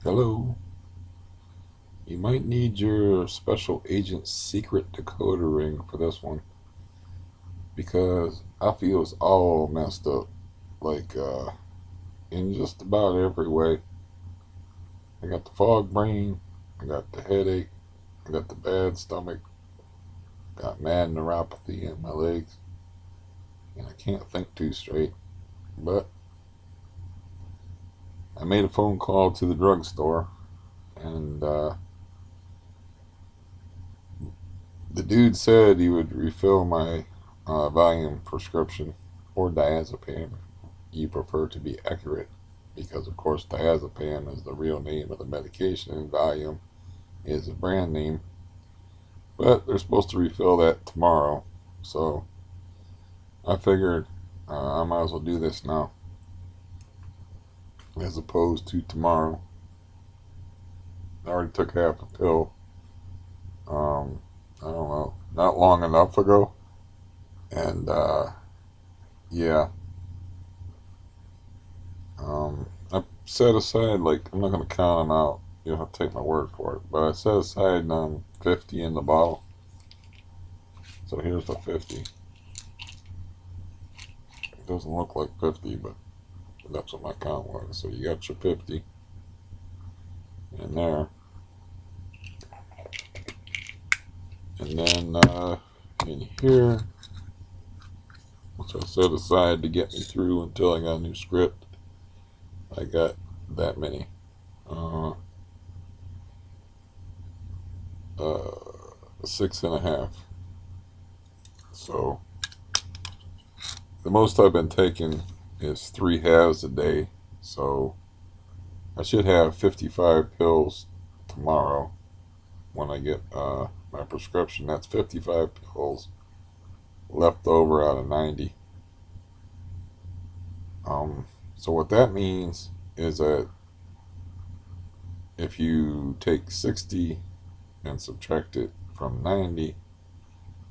Hello. You might need your special agent secret decoder ring for this one because I feel it's all messed up. Like, in just about every way. I got the fog brain, I got the headache, I got the bad stomach, got mad neuropathy in my legs, and I can't think too straight. But I made a phone call to the drugstore, and the dude said he would refill my Valium prescription or diazepam. You prefer to be accurate because, of course, diazepam is the real name of the medication and Valium is a brand name. But they're supposed to refill that tomorrow, so I figured I might as well do this now as opposed to tomorrow. I already took half a pill. I don't know, not long enough ago, and yeah, I set aside, like, I'm not gonna count them out. You'll have to take my word for it. But I set aside 50 in the bottle. So here's the 50. It doesn't look like 50, but that's what my count was. So you got your 50 in there. And then in here, which I set aside to get me through until I got a new script, I got that many. Uh, 6.5. So the most I've been taking is 3 halves a day. So I should have 55 pills tomorrow when I get my prescription. That's 55 pills left over out of 90. So what that means is that if you take 60 and subtract it from 90,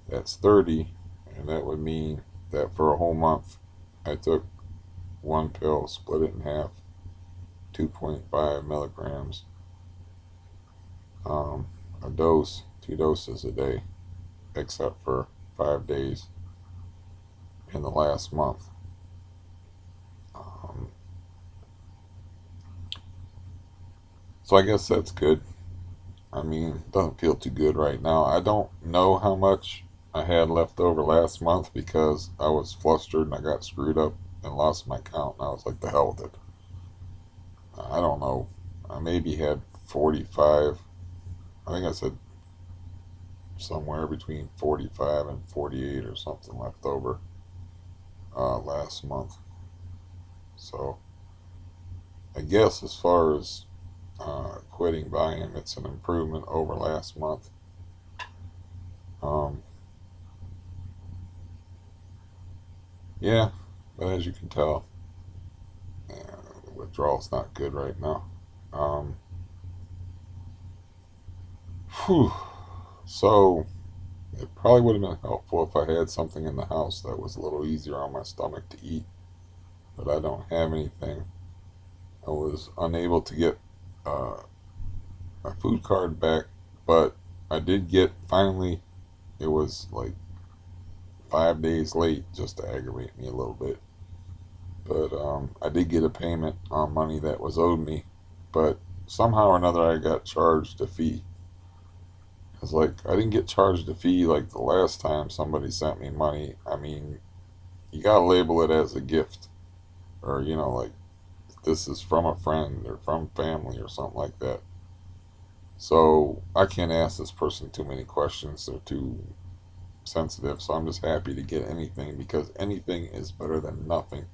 that's 30, and that would mean that for a whole month I took one pill, split it in half, 2.5 milligrams, a dose, 2 doses a day, except for 5 days in the last month. Um, so I guess that's good. I mean, it doesn't feel too good right now. I don't know how much I had left over last month because I was flustered and I got screwed up and lost my count. And I was like, the hell with it. I don't know. I maybe had 45. I think I said somewhere between 45 and 48 or something left over last month. So I guess as far as quitting Valium, it's an improvement over last month. Um, yeah, but as you can tell, the withdrawal's not good right now. Um, whew. So it probably would have been helpful if I had something in the house that was a little easier on my stomach to eat, but I don't have anything. I was unable to get uh, my food card back, but I did get, finally, it was like 5 days late just to aggravate me a little bit. But I did get a payment on money that was owed me, but somehow or another I got charged a fee. It's like I didn't get charged a fee like the last time somebody sent me money. I mean, you gotta label it as a gift, or like this is from a friend or from family or something like that. So I can't ask this person too many questions. They're too sensitive. So I'm just happy to get anything because anything is better than nothing,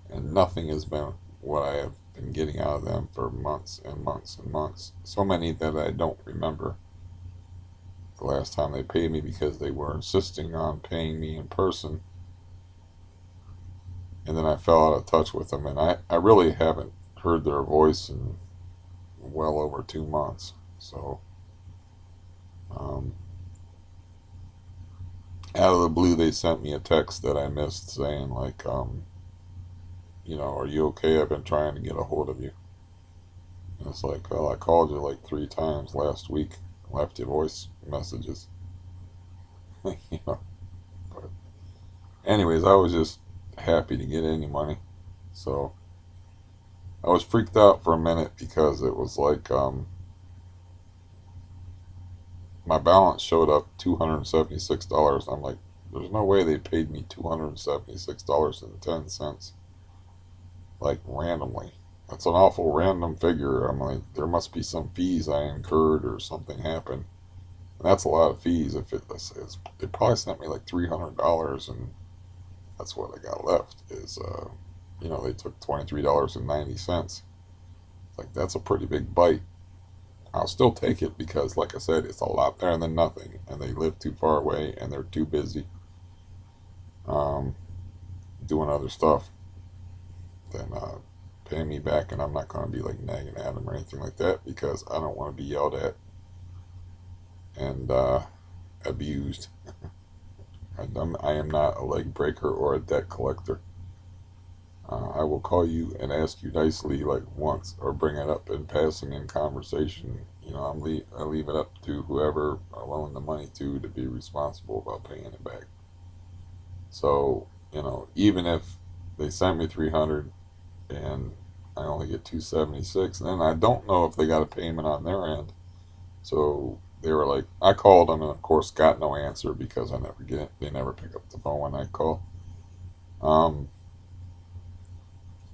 and nothing has been what I have been getting out of them for months and months and months. So many that I don't remember the last time they paid me because they were insisting on paying me in person, and then I fell out of touch with them, and I really haven't heard their voice in well over 2 months. So um, out of the blue they sent me a text that I missed saying like, are you okay? I've been trying to get a hold of you. It's like, well, I called you like 3 times last week, left you voice messages. you know. But anyways, I was just happy to get any money. So I was freaked out for a minute because it was like my balance showed up $276. I'm like, there's no way they paid me $276.10 like randomly. That's an awful random figure. I'm like, there must be some fees I incurred or something happened. And that's a lot of fees. If they probably sent me like $300, and that's what I got left. They took $23.90. Like that's a pretty big bite. I'll still take it because, like I said, it's a lot better than nothing. And they live too far away, and they're too busy um, doing other stuff than paying me back. And I'm not going to be like nagging at them or anything like that because I don't want to be yelled at and abused. I am not a leg breaker or a debt collector. I will call you and ask you nicely, like once, or bring it up in passing in conversation. I leave it up to whoever I loan the money to be responsible about paying it back. So even if they sent me 300 and I only get 276, then I don't know if they got a payment on their end. So they were like, I called them and of course got no answer because I never get it. They never pick up the phone when I call. Um,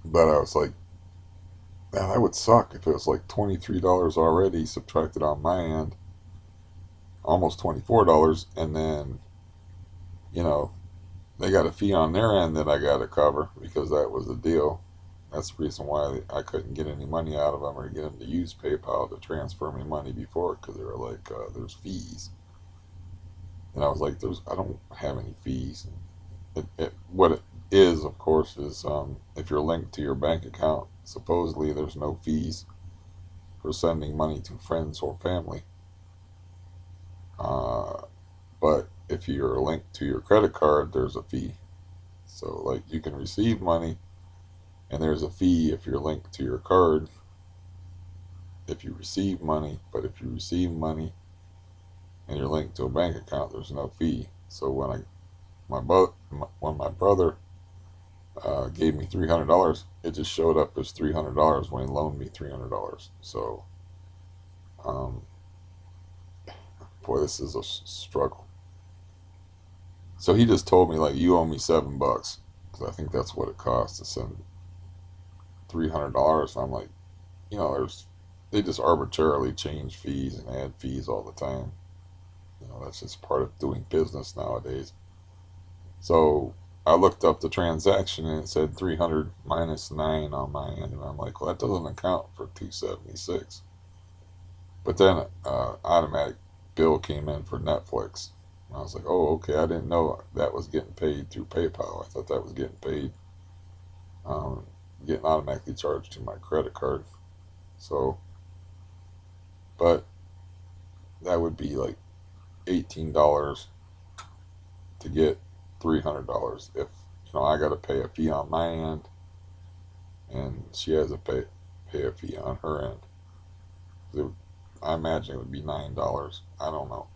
but I was like, man, that would suck if it was like $23 already subtracted on my end, almost $24, and then you know they got a fee on their end that I got to cover because that was the deal. That's the reason why I couldn't get any money out of them or get them to use PayPal to transfer me money before because they were like, "There's fees," and I was like, I don't have any fees." What it is, of course, is if you're linked to your bank account, supposedly there's no fees for sending money to friends or family. Uh, but if you're linked to your credit card, there's a fee. So, like, you can receive money, and there's a fee if you're linked to your card if you receive money. But if you receive money and you're linked to a bank account, there's no fee. So when my brother gave me $300, it just showed up as $300 when he loaned me $300. So, um, boy, this is a struggle. So he just told me like you owe me $7 because I think that's what it costs to send $300. And I'm like, they just arbitrarily change fees and add fees all the time. That's just part of doing business nowadays. So I looked up the transaction and it said 300 minus 9 on my end, and I'm like, well, that doesn't account for 276. But then automatic bill came in for Netflix. And I was like, oh, okay, I didn't know that was getting paid through PayPal. I thought that was getting paid, um, getting automatically charged to my credit card. So, but that would be like $18 to get $300 if I got to pay a fee on my end and she has to pay a fee on her end. I imagine it would be $9. I don't know.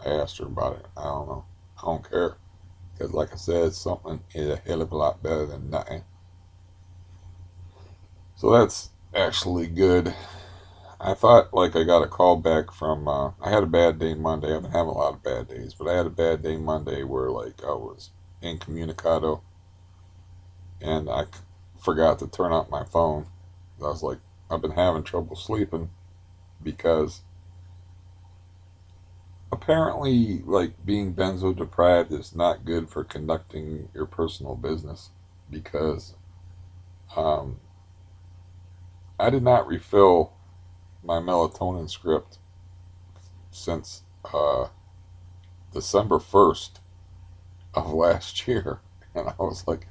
I asked her about it. I don't know. I don't care because, like I said, something is a hell of a lot better than nothing. So that's actually good. I thought like I got a call back from. I had a bad day Monday. I've been having a lot of bad days, but I had a bad day Monday where like I was incommunicado and forgot to turn off my phone. I was like, I've been having trouble sleeping because apparently, like being benzo deprived is not good for conducting your personal business because um, I did not refill my melatonin script since uh, December 1st of last year. And I was like,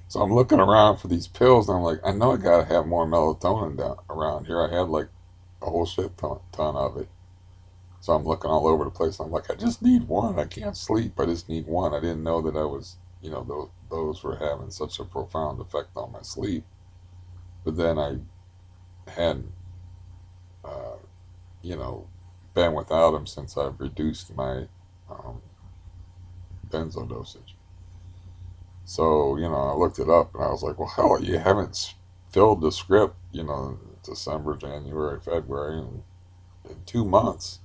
so I'm looking around for these pills, and I'm like, I know I gotta have more melatonin down around here. I had like a whole ton of it. So I'm looking all over the place. I'm like, I just need one. I can't sleep. I just need one. I didn't know that I was, those were having such a profound effect on my sleep. But then I had you know, been without them since I've reduced my um, benzo dosage. So, I looked it up and I was like, well, hell, you haven't filled the script, December, January, February, in 2 months.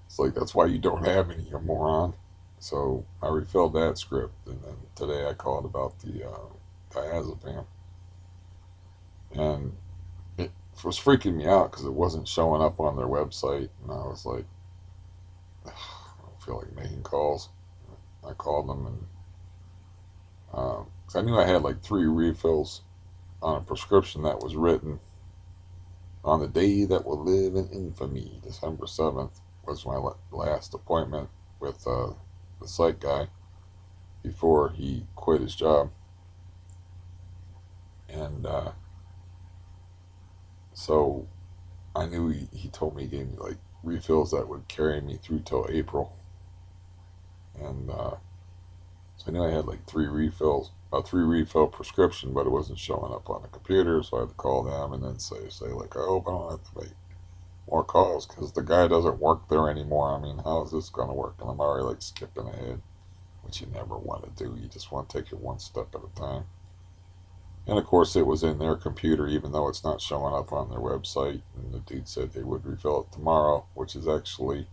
It's like, that's why you don't have any, you moron. So I refilled that script, and then today I called about the diazepam, and it was freaking me out because it wasn't showing up on their website, and I was like, I don't feel like making calls. I called them, and 'cause I knew I had like 3 refills on a prescription that was written on the day that will live in infamy. December 7th was my last appointment with the psych guy before he quit his job. And so I knew he told me he gave me like refills that would carry me through till April. And so I knew I had like 3 refills, a 3 refill prescription, but it wasn't showing up on the computer. So I had to call them and then say like, I hope I don't have to make more calls because the guy doesn't work there anymore. I mean, how is this going to work? And I'm already like skipping ahead, which you never want to do. You just want to take it one step at a time. And of course, it was in their computer, even though it's not showing up on their website. And the dude said they would refill it tomorrow, which is actually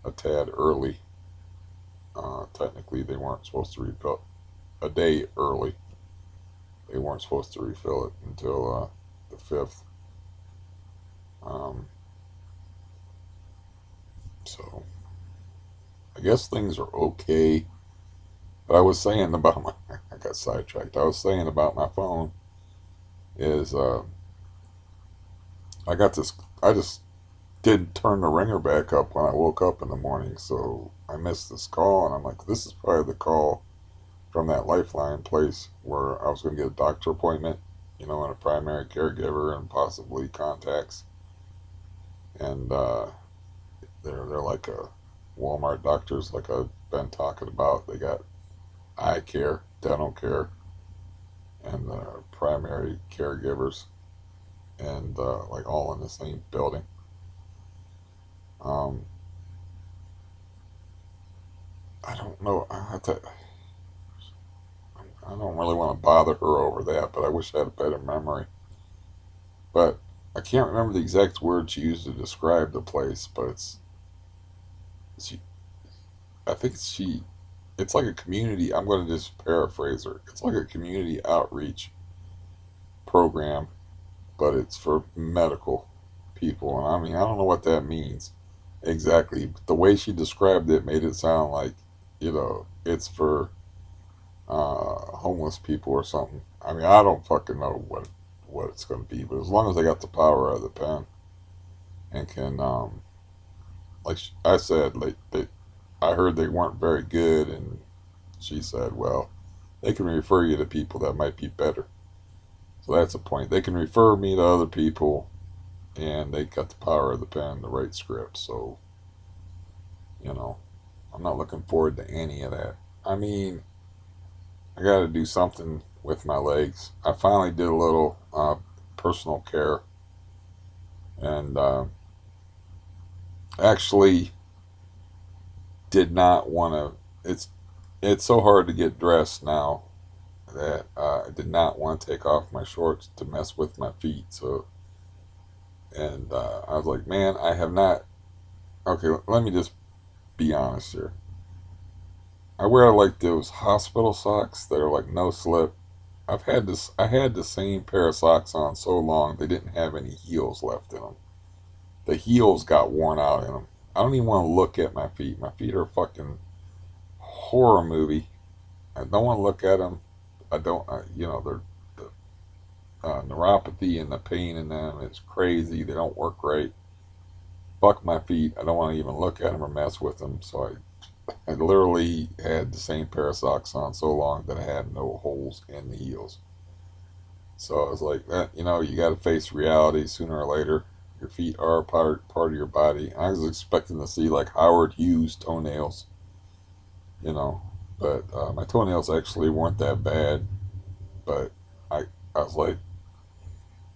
a tad early. Technically, they weren't supposed to refill a day early. They weren't supposed to refill it until the 5th. Um, so I guess things are okay. But I was saying about my, I got sidetracked. I was saying about my phone is I got this, I just didn't turn the ringer back up when I woke up in the morning. So I missed this call, and I'm like, this is probably the call from that Lifeline place where I was going to get a doctor appointment, and a primary caregiver and possibly contacts. And they're like a Walmart doctors, like I've been talking about. They got eye care, dental care, and primary caregivers, and like all in the same building. Um, I don't know. I don't really want to bother her over that, but I wish I had a better memory. But I can't remember the exact word she used to describe the place, but she. I think she. It's like a community. I'm going to just paraphrase her. It's like a community outreach program, but it's for medical people. And I mean, I don't know what that means exactly. But the way she described it made it sound like, it's for homeless people or something. I mean, I don't fucking know what it's going to be, but as long as I got the power of the pen and can, like I said, like I heard they weren't very good, and she said, well, they can refer you to people that might be better. So that's the point. They can refer me to other people, and they got the power of the pen to write scripts. So, you know, I'm not looking forward to any of that. I mean, I got to do something with my legs. I finally did a little personal care, and actually did not want to. It's so hard to get dressed now that I did not want to take off my shorts to mess with my feet. So, and I was like, man, I have not. Okay, let me just be honest here. I wear like those hospital socks that are like no slip. I've had this. I had the same pair of socks on so long they didn't have any heels left in them. The heels got worn out in them. I don't even want to look at my feet. My feet are a fucking horror movie. I don't want to look at them. I don't. They're the neuropathy and the pain in them is crazy. They don't work right. Fuck my feet. I don't want to even look at them or mess with them. So I literally had the same pair of socks on so long that I had no holes in the heels. So I was like, you got to face reality sooner or later. Your feet are a part of your body. I was expecting to see like Howard Hughes toenails, you know, but my toenails actually weren't that bad. But I, I was like,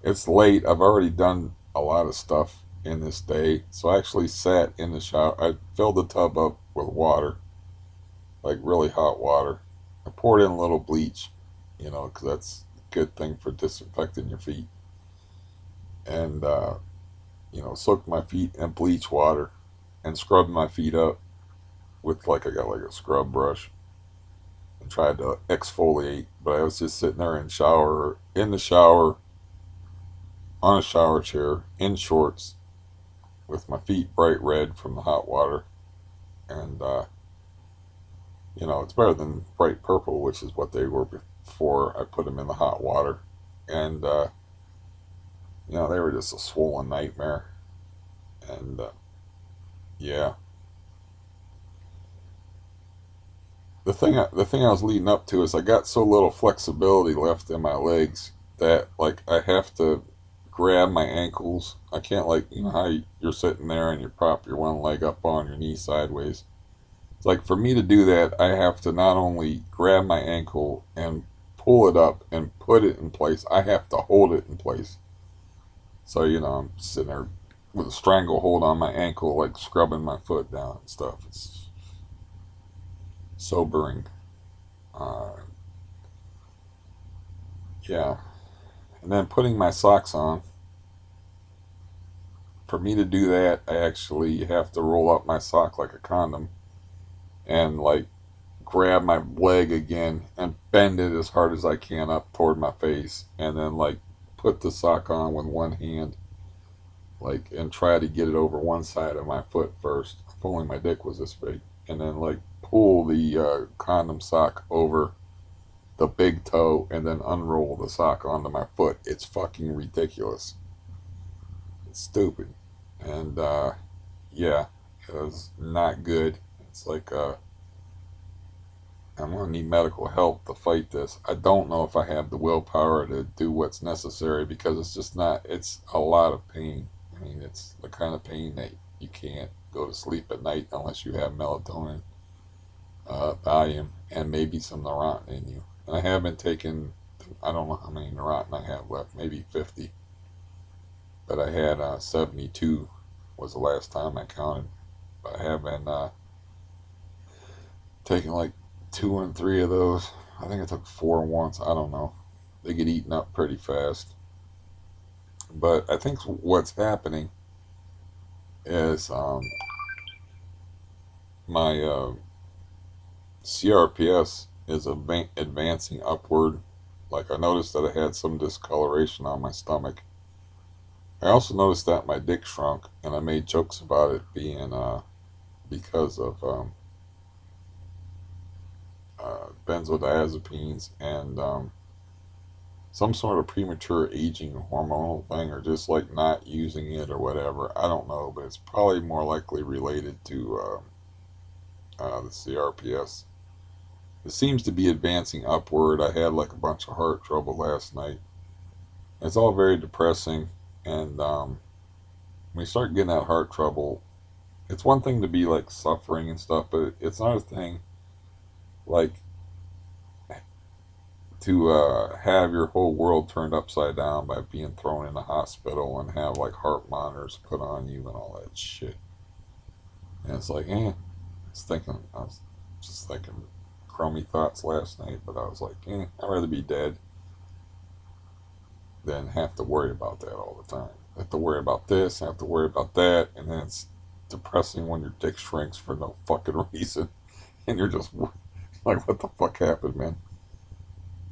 it's late. I've already done a lot of stuff, in this day. So I actually sat in the shower. I filled the tub up with water, like really hot water. I poured in a little bleach, because that's a good thing for disinfecting your feet. And, soaked my feet in bleach water and scrubbed my feet up with I got like a scrub brush and tried to exfoliate. But I was just sitting there in the shower, on a shower chair, in shorts, with my feet bright red from the hot water. And, it's better than bright purple, which is what they were before I put them in the hot water. And, they were just a swollen nightmare. And, yeah. The thing I was leading up to is I got so little flexibility left in my legs that I have to grab my ankles. I can't how you're sitting there and you prop your one leg up on your knee sideways. It's like for me to do that, I have to not only grab my ankle and pull it up and put it in place, I have to hold it in place. So, I'm sitting there with a stranglehold on my ankle, like scrubbing my foot down and stuff. It's sobering. Uh, yeah. And then putting my socks on. For me to do that, I actually have to roll up my sock like a condom and grab my leg again and bend it as hard as I can up toward my face and then put the sock on with one hand and try to get it over one side of my foot first. If only my dick was this big. And then pull the condom sock over the big toe and then unroll the sock onto my foot. It's fucking ridiculous. It's stupid. And yeah, it was not good. It's I'm gonna need medical help to fight this. I don't know if I have the willpower to do what's necessary because it's just not. It's a lot of pain. I mean, it's the kind of pain that you can't go to sleep at night unless you have melatonin, Valium, and maybe some Neurontin in you. And I have been taking. I don't know how many Neurontin I have left. Maybe 50. But I had 72 was the last time I counted. But I have been taking 2 and 3 of those. I think I took 4 once. I don't know. They get eaten up pretty fast. But I think what's happening is my CRPS is advancing upward. I noticed that I had some discoloration on my stomach. I also noticed that my dick shrunk, and I made jokes about it being because of benzodiazepines and some sort of premature aging hormonal thing, or just not using it or whatever. I don't know, but it's probably more likely related to the CRPS. It seems to be advancing upward. I had a bunch of heart trouble last night. It's all very depressing, and when you start getting that heart trouble, it's one thing to be suffering and stuff, but it's another thing like to have your whole world turned upside down by being thrown in a hospital and have heart monitors put on you and all that shit. And it's I was just thinking crummy thoughts last night, but I was I'd rather be dead than have to worry about that all the time. I have to worry about this, I have to worry about that, and then it's depressing when your dick shrinks for no fucking reason, and you're just what the fuck happened, man?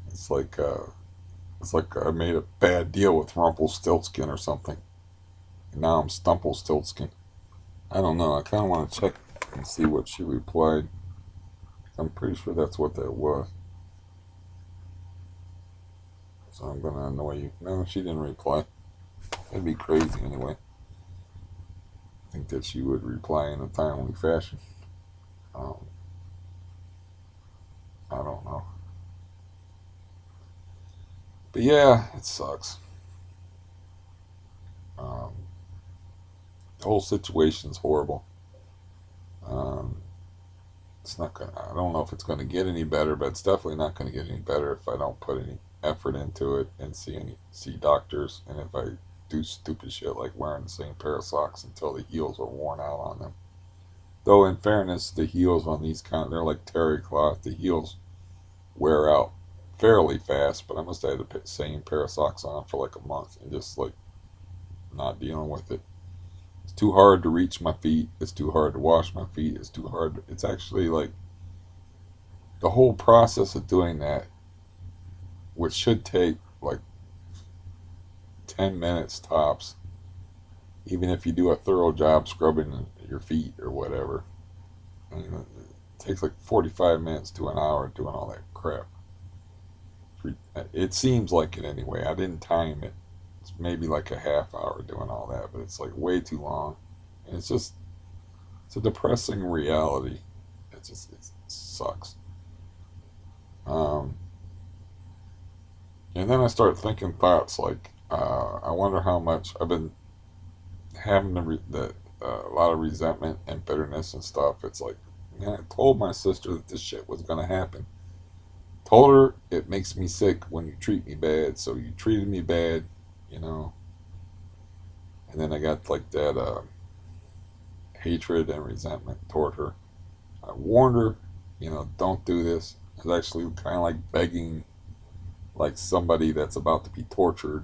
It's I made a bad deal with Rumpelstiltskin or something, and now I'm Stumplestiltskin. I don't know. I kind of want to check and see what she replied. I'm pretty sure that's what that was. So I'm gonna annoy you. No, she didn't reply. That'd be crazy anyway. I think that she would reply in a timely fashion. Um, I don't know. But yeah, it sucks. Um, the whole situation's horrible. Um, it's not gonna. I don't know if it's gonna get any better, but it's definitely not gonna get any better if I don't put any effort into it and see doctors, and if I do stupid shit like wearing the same pair of socks until the heels are worn out on them. Though in fairness, the heels on these they're like terry cloth. The heels wear out fairly fast, but I must have had the same pair of socks on for like a month and just like not dealing with it. It's too hard to reach my feet. It's too hard to wash my feet. It's too hard. It's actually like the whole process of doing that, which should take like 10 minutes tops, even if you do a thorough job scrubbing your feet or whatever. I mean, it takes like 45 minutes to an hour doing all that crap. It seems like it anyway. I didn't time it. It's maybe like a half hour doing all that, but it's like way too long. And it's a depressing reality. It sucks. Um, and then I start thinking thoughts like, I wonder how much I've been having a lot of resentment and bitterness and stuff. It's like, man, I told my sister that this shit was gonna happen. Told her it makes me sick when you treat me bad, so you treated me bad, you know. And then I got like that hatred and resentment toward her. I warned her, don't do this. I was actually kind of like begging, like somebody that's about to be tortured.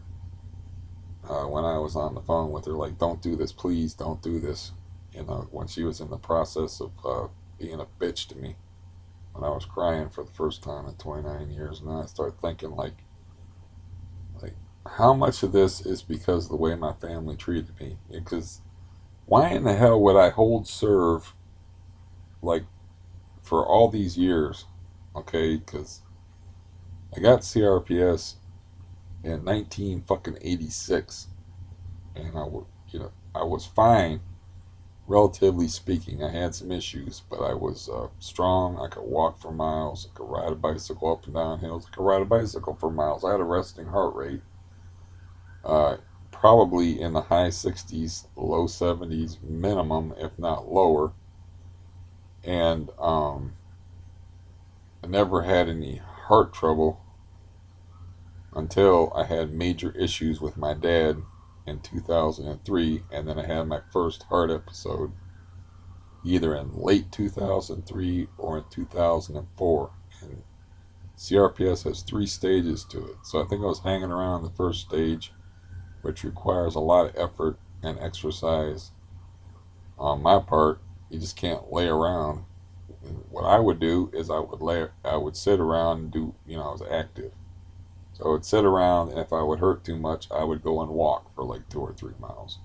When I was on the phone with her, like, don't do this, please, don't do this. When she was in the process of being a bitch to me, when I was crying for the first time in 29 years, and then I started thinking, like, how much of this is because of the way my family treated me? Because why in the hell would I hold serve, like, for all these years? Okay, because I got CRPS in 19 fucking 86, and I was fine, relatively speaking. I had some issues, but I was strong. I could walk for miles. I could ride a bicycle up and down hills. I could ride a bicycle for miles. I had a resting heart rate, uh, probably in the high 60s, low 70s minimum, if not lower. And I never had any heart trouble until I had major issues with my dad in 2003, and then I had my first heart episode either in late 2003 or in 2004. And CRPS has 3 stages to it. So I think I was hanging around the first stage, which requires a lot of effort and exercise on my part. You just can't lay around. And what I would do is I would sit around and do, I was active. So I would sit around, and if I would hurt too much, I would go and walk for like 2 or 3 miles.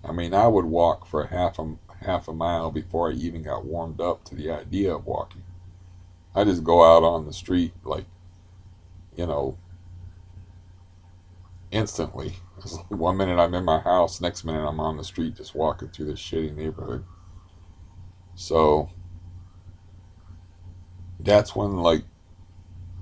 I mean, I would walk for half a mile before I even got warmed up to the idea of walking. I just go out on the street like, you know, instantly. It's like 1 minute I'm in my house, next minute I'm on the street just walking through this shitty neighborhood. So that's when like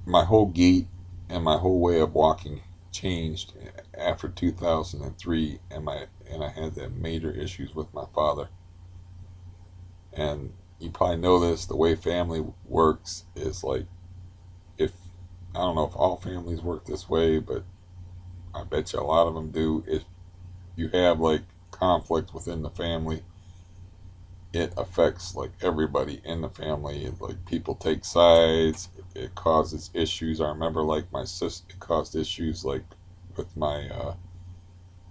my whole gait and my whole way of walking changed after 2003, and I had that major issues with my father. And you probably know this, the way family works is like, if I don't know if all families work this way, but I bet you a lot of them do. If you have like conflict within the family, it affects like everybody in the family. Like people take sides. It causes issues. I remember like my sister, it caused issues like with my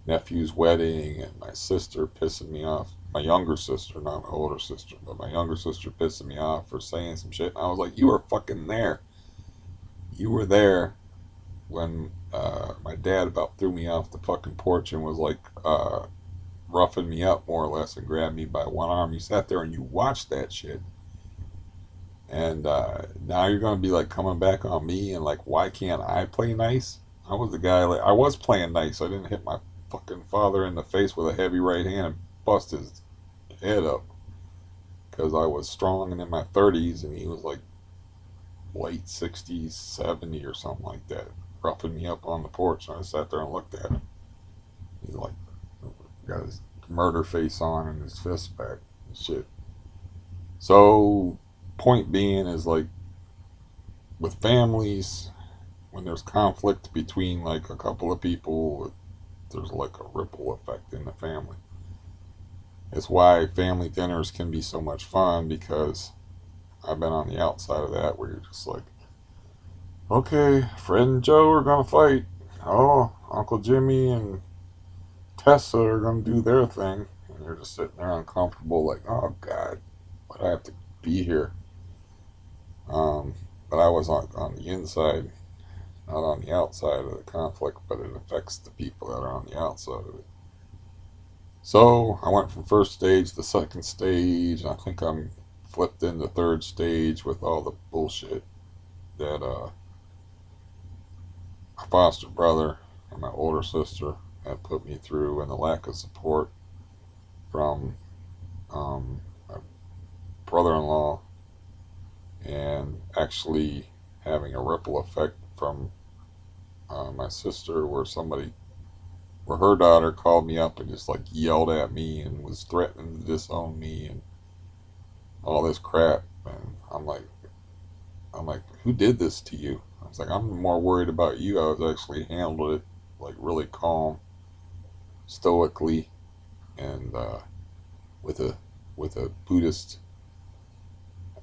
nephew's wedding, and my sister pissing me off. My younger sister, not my older sister, but my younger sister pissing me off for saying some shit. And I was like, you were fucking there. You were there when my dad about threw me off the fucking porch and was like roughing me up more or less and grabbed me by one arm. You sat there and you watched that shit. And now you're going to be like coming back on me and like, why can't I play nice? I was the guy, like, I was playing nice. I didn't hit my fucking father in the face with a heavy right hand and bust his head up because I was strong and in my 30s and he was like late 60s, 70 or something like that, roughing me up on the porch. And I sat there and looked at him. He's like, got his murder face on and his fist back and shit. So, point being is like, with families, when there's conflict between like a couple of people, there's like a ripple effect in the family. It's why family dinners can be so much fun, because I've been on the outside of that, where you're just like, okay, Fred and Joe are gonna fight. Oh, Uncle Jimmy and Tessa are gonna do their thing, and you're just sitting there uncomfortable, like, oh God, but I have to be here. Um, but I was on the inside, not on the outside of the conflict, but it affects the people that are on the outside of it. So I went from first stage to second stage, and I think I'm flipped into third stage with all the bullshit that my foster brother and my older sister had put me through, and the lack of support from my brother-in-law, and actually having a ripple effect from my sister, where her daughter called me up and just like yelled at me and was threatening to disown me and all this crap. And I'm like, who did this to you? I was like, I'm more worried about you. I was actually handled it like really calm, stoically, and with a Buddhist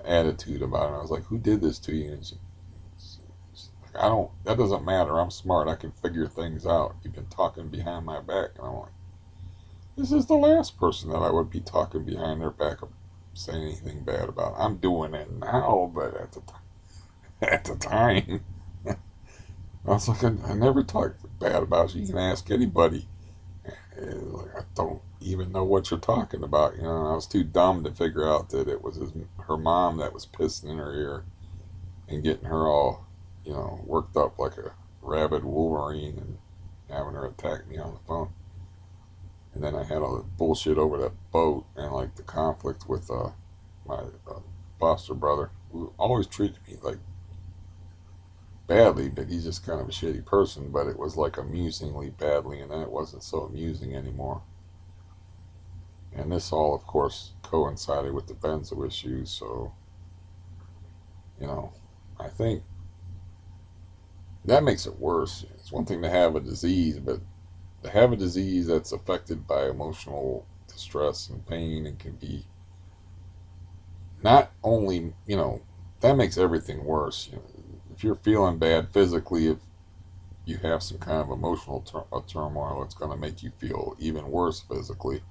attitude about it. I was like, who did this to you? And like, I don't. That doesn't matter. I'm smart. I can figure things out. You've been talking behind my back, and I'm like, this is the last person that I would be talking behind their back, saying anything bad about. I'm doing it now, but at the time, I was like, I never talked bad about you. You can ask anybody. And like, I don't even know what you're talking about. I was too dumb to figure out that it was her mom that was pissing in her ear and getting her all, worked up like a rabid Wolverine, and having her attack me on the phone. And then I had all the bullshit over that boat, and like the conflict with my foster brother, who always treated me like badly, but he's just kind of a shitty person. But it was like amusingly badly, and then it wasn't so amusing anymore. And this all, of course, coincided with the benzo issues. So, you know, I think that makes it worse. It's one thing to have a disease, but to have a disease that's affected by emotional distress and pain, and can be not only, that makes everything worse. If you're feeling bad physically, if you have some kind of emotional turmoil, it's going to make you feel even worse physically.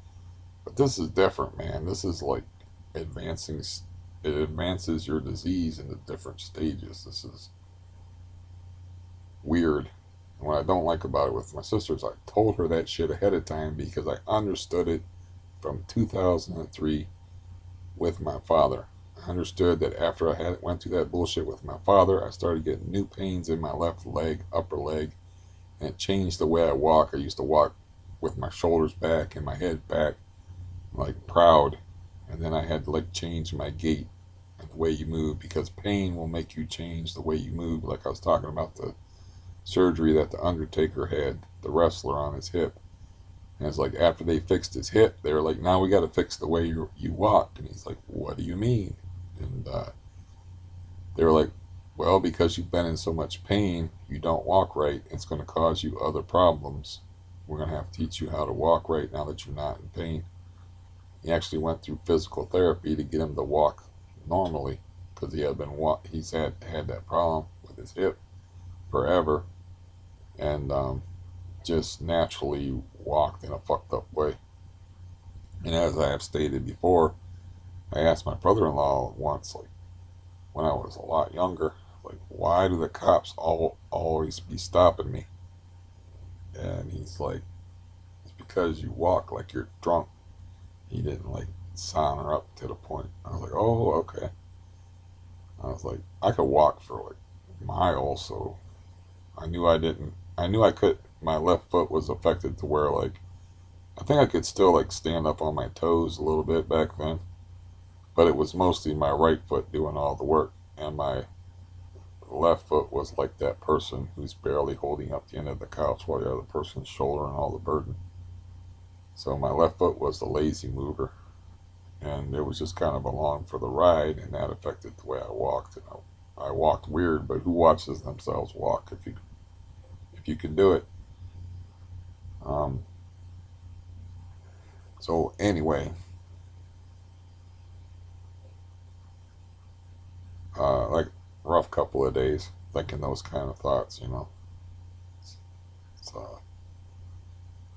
But this is different, man. This is like advancing. It advances your disease into different stages. This is weird. And what I don't like about it with my sisters, I told her that shit ahead of time, because I understood it from 2003 with my father. I understood that after went through that bullshit with my father, I started getting new pains in my left leg, upper leg, and it changed the way I walk. I used to walk with my shoulders back and my head back, like proud, and then I had to like change my gait and the way you move, because pain will make you change the way you move. Like I was talking about the surgery that the Undertaker had, the wrestler, on his hip. And it's like after they fixed his hip, they were like, now we got to fix the way you walked. And he's like, what do you mean? And they were like, well, because you've been in so much pain, you don't walk right. It's going to cause you other problems. We're going to have to teach you how to walk right now that you're not in pain. He actually went through physical therapy to get him to walk normally, because he's had that problem with his hip forever, and just naturally walked in a fucked up way. And as I have stated before, I asked my brother-in-law once, like when I was a lot younger, like, why do the cops always be stopping me? And he's like, it's because you walk like you're drunk. He didn't like sign her up to the point. I was like, oh, okay. I was like, I could walk for like miles, so I knew I could. My left foot was affected to where, like, I think I could still like stand up on my toes a little bit back then, but it was mostly my right foot doing all the work, and my left foot was like that person who's barely holding up the end of the couch while the other person's shouldering all the burden. So my left foot was the lazy mover, and it was just kind of along for the ride, and that affected the way I walked. And I walked weird, but who watches themselves walk if you can do it? Um, so anyway, like rough couple of days thinking those kind of thoughts, you know. So,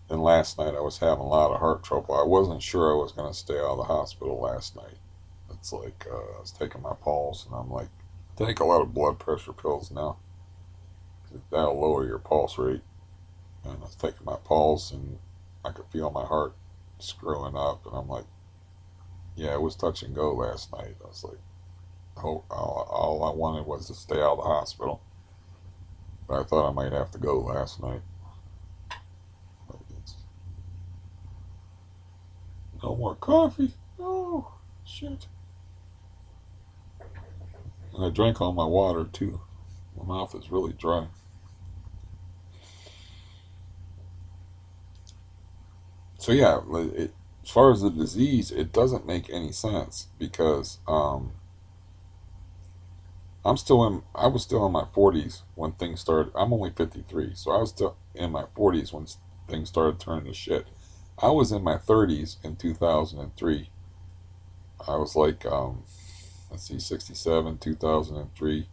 and last night I was having a lot of heart trouble. I wasn't sure I was going to stay out of the hospital last night. It's like I was taking my pulse, and I'm like, take a lot of blood pressure pills now. That'll lower your pulse rate. And I was taking my pulse, and I could feel my heart screwing up, and I'm like, yeah, it was touch and go last night. I was like, oh, all I wanted was to stay out of the hospital, but I thought I might have to go last night. Like, no more coffee. Oh, shit. And I drank all my water too. My mouth is really dry. So yeah, as far as the disease, it doesn't make any sense because I was still in my 40s when things started. I'm only 53, so I was still in my 40s when things started turning to shit. I was in my 30s in 2003. I was like, let's see, 67, 2003.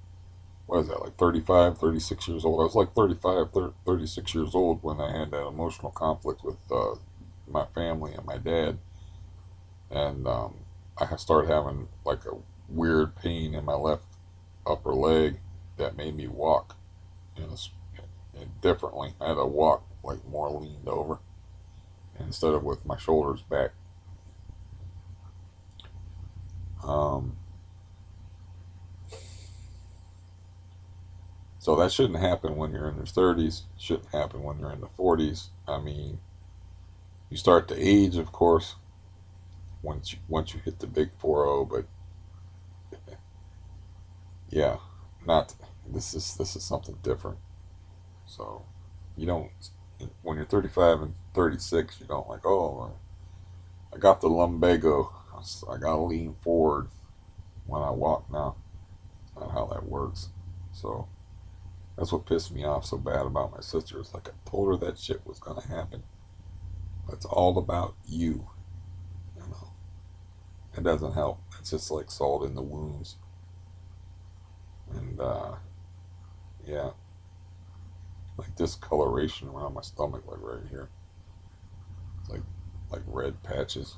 What is that, like 35, 36 years old? I was like 35, 36 years old when I had that emotional conflict with my family and my dad. And I started having like a weird pain in my left upper leg that made me walk in differently. I had to walk like more leaned over instead of with my shoulders back. Um, so that shouldn't happen when you're in your 30s. Shouldn't happen when you're in the 40s. I mean, you start to age, of course, once you hit the big 40. But yeah, not this is something different. So you don't when you're 35 and 36, you don't like, oh, I got the lumbago. I got to lean forward when I walk now. Not how that works. So that's what pissed me off so bad about my sister. It's like I told her that shit was gonna happen. It's all about you. You know, it doesn't help. It's just like salt in the wounds. And yeah, like discoloration around my stomach, like right here. It's like red patches.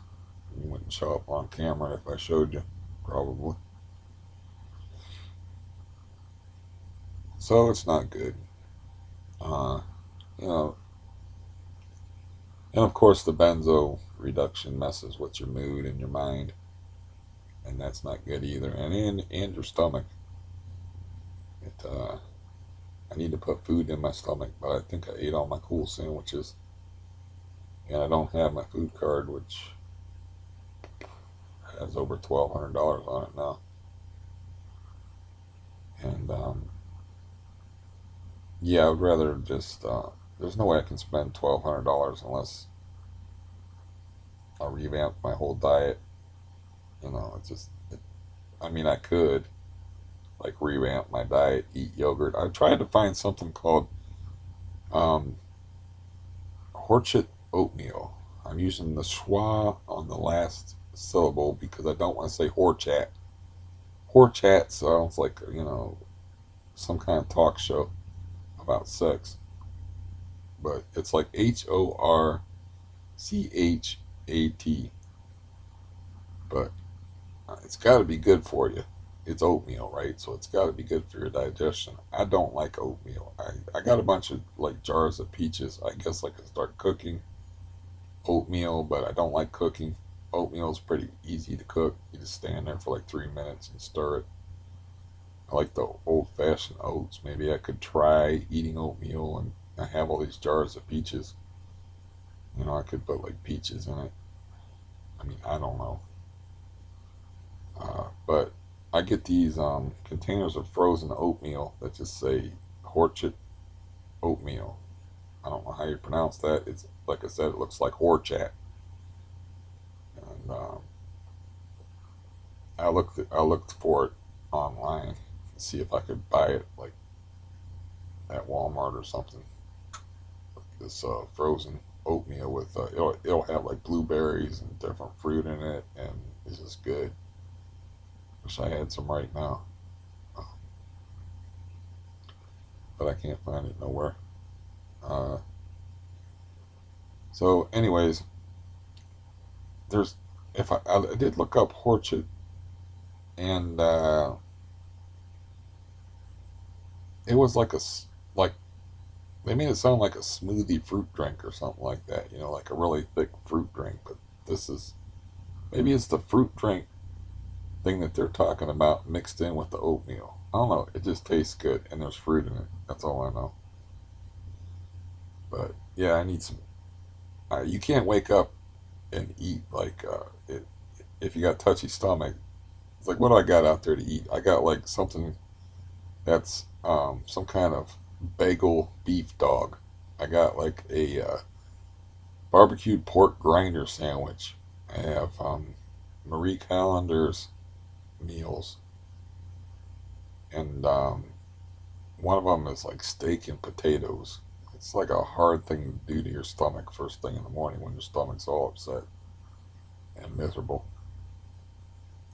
You wouldn't show up on camera if I showed you, probably. So it's not good. Uh, you know, and of course the benzo reduction messes with your mood and your mind, and that's not good either. And your stomach. It I need to put food in my stomach, but I think I ate all my cool sandwiches, and I don't have my food card, which has over $1,200 on it now. And yeah, I would rather just. There's no way I can spend $1,200 unless I revamp my whole diet. You know, it's just. I mean, I could like revamp my diet, eat yogurt. I tried to find something called um, Horchit oatmeal. I'm using the schwa on the last syllable because I don't want to say horchat. Horchat sounds like, you know, some kind of talk show about sex, but it's like HORCHAT. But it's got to be good for you. It's oatmeal, right? So it's got to be good for your digestion. I don't like oatmeal. I got a bunch of like jars of peaches. I guess I could start cooking oatmeal, but I don't like cooking. Oatmeal is pretty easy to cook. You just stand there for like 3 minutes and stir it. I like the old fashioned oats. Maybe I could try eating oatmeal, and I have all these jars of peaches. You know, I could put like peaches in it. I mean, I don't know. But I get these containers of frozen oatmeal that just say Horchit oatmeal. I don't know how you pronounce that. It's like I said, it looks like Horchat. And I looked for it online to see if I could buy it like at Walmart or something. This frozen. oatmeal with it'll have like blueberries and different fruit in it, and it's just good. Wish I had some right now, but I can't find it nowhere. Uh, so, anyways, there's if I did look up horchata, and it was like like they made it sound like a smoothie fruit drink or something like that. You know, like a really thick fruit drink. But this is maybe it's the fruit drink thing that they're talking about mixed in with the oatmeal. I don't know. It just tastes good, and there's fruit in it. That's all I know. But yeah, I need some. You can't wake up and eat like if you got touchy stomach. It's like, what do I got out there to eat? I got like something that's some kind of bagel beef dog. I got like a barbecued pork grinder sandwich. I have Marie Callender's meals, and one of them is like steak and potatoes. It's like a hard thing to do to your stomach first thing in the morning when your stomach's all upset and miserable.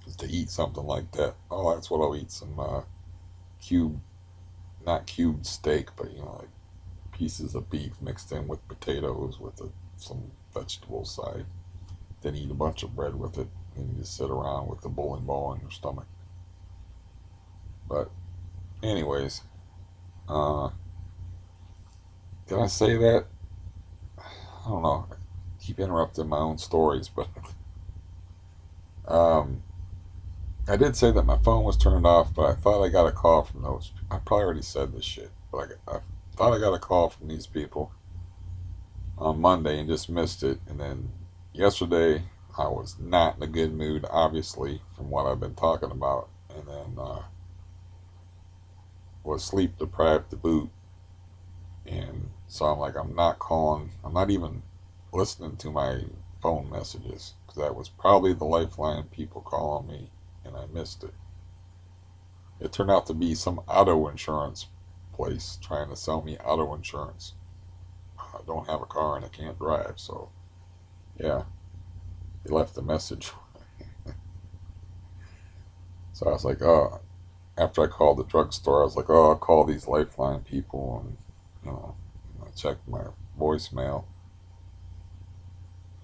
Is to eat something like that. Oh, that's what I'll eat. Some cube, not cubed steak, but you know, like pieces of beef mixed in with potatoes with some vegetable side. Then eat a bunch of bread with it, and you just sit around with the bowling ball in your stomach. But anyways, uh, did I say that? I don't know. I keep interrupting my own stories, but um, I did say that my phone was turned off, but I thought I got a call from those. I probably already said this shit, but I thought I got a call from these people on Monday and just missed it. And then yesterday, I was not in a good mood, obviously, from what I've been talking about. And then was sleep deprived to boot. And so I'm like, I'm not calling, I'm not even listening to my phone messages because that was probably the Lifeline people calling me, and I missed it. It turned out to be some auto insurance place trying to sell me auto insurance. I don't have a car and I can't drive, so yeah, he left a message. So I was like, oh, after I called the drugstore, I was like, oh, I'll call these Lifeline people, and you know, I checked my voicemail,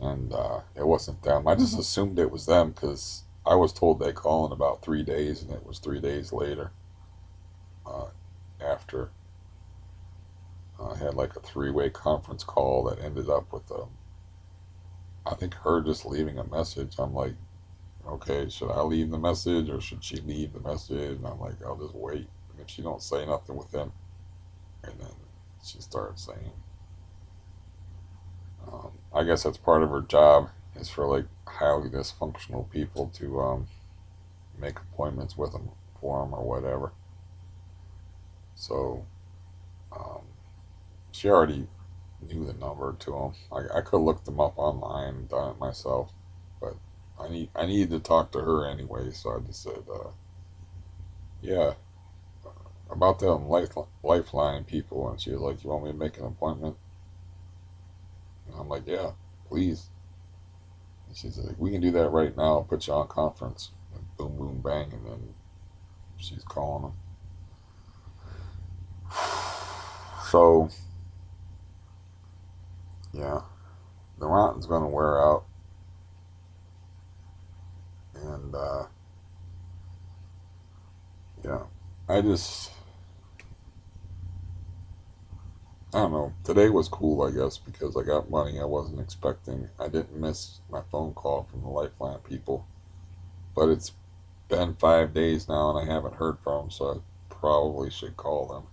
and it wasn't them. I just assumed it was them because I was told they call in about 3 days, and it was 3 days later. Uh, after I had like a three-way conference call that ended up with I think her just leaving a message. I'm like, okay, should I leave the message or should she leave the message? And I'm like, I'll just wait. And if she don't say nothing within, and then she starts saying, I guess that's part of her job is for like highly dysfunctional people to make appointments with them for them or whatever. So um, she already knew the number to them. I could have looked them up online and done it myself, but I needed to talk to her anyway. So I just said, yeah, about them lifeline people, and she was like, "You want me to make an appointment?" And I'm like, "Yeah, please." And she's like, "We can do that right now. I'll put you on conference." And boom, boom, bang, and then she's calling them. So yeah, the mountain's gonna wear out, and yeah, I just I don't know. Today was cool, I guess, because I got money I wasn't expecting. I didn't miss my phone call from the Lifeline people, but it's been 5 days now and I haven't heard from them, so I probably should call them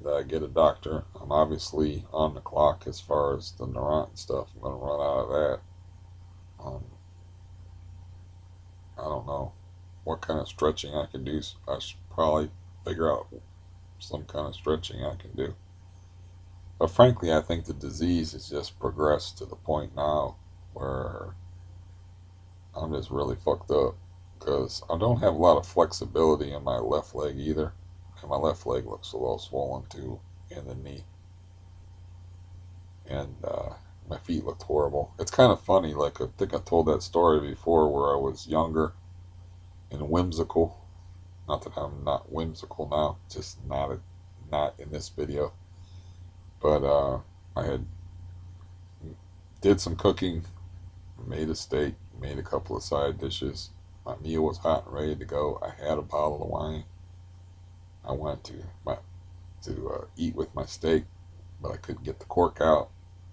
and get a doctor. I'm obviously on the clock as far as the Neurontin stuff. I'm going to run out of that. Um, I don't know what kind of stretching I can do. I should probably figure out some kind of stretching I can do. But frankly, I think the disease has just progressed to the point now where I'm just really fucked up because I don't have a lot of flexibility in my left leg either. And my left leg looks a little swollen too, and the knee. and my feet looked horrible. It's kind of funny. Like I think I told that story before, where I was younger and whimsical. Not that I'm not whimsical now, just not in this video. But I had did some cooking, made a steak, made a couple of side dishes. My meal was hot and ready to go. I had a bottle of wine. I went to eat with my steak, but I couldn't get the cork out.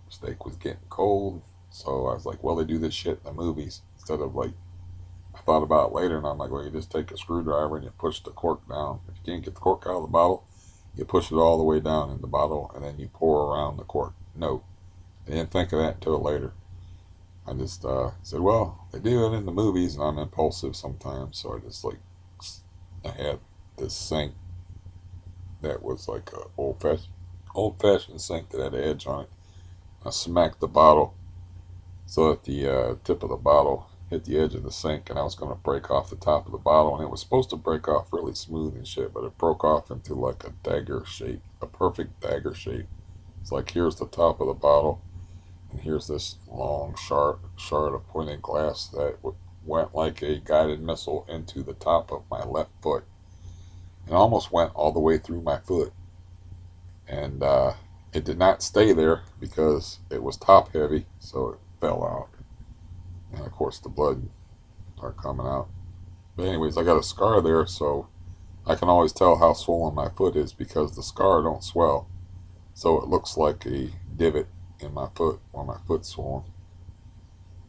The steak was getting cold, so I was like, "Well, they do this shit in the movies." Instead of like, I thought about it later, and I'm like, "Well, you just take a screwdriver and you push the cork down. If you can't get the cork out of the bottle, you push it all the way down in the bottle, and then you pour around the cork." No, I didn't think of that until later. I just said, "Well, they do it in the movies," and I'm impulsive sometimes, so I just like, I had this sink that was like a old fashioned sink that had an edge on it. I smacked the bottle so that the tip of the bottle hit the edge of the sink, and I was going to break off the top of the bottle, and it was supposed to break off really smooth and shit, but it broke off into like a dagger shape, a perfect dagger shape. It's like, here's the top of the bottle, and here's this long shard of pointed glass that went like a guided missile into the top of my left foot, and almost went all the way through my foot. And it did not stay there because it was top heavy, so it fell out. And of course, the blood started coming out. But anyways, I got a scar there, so I can always tell how swollen my foot is because the scar don't swell. So it looks like a divot in my foot when my foot's swollen.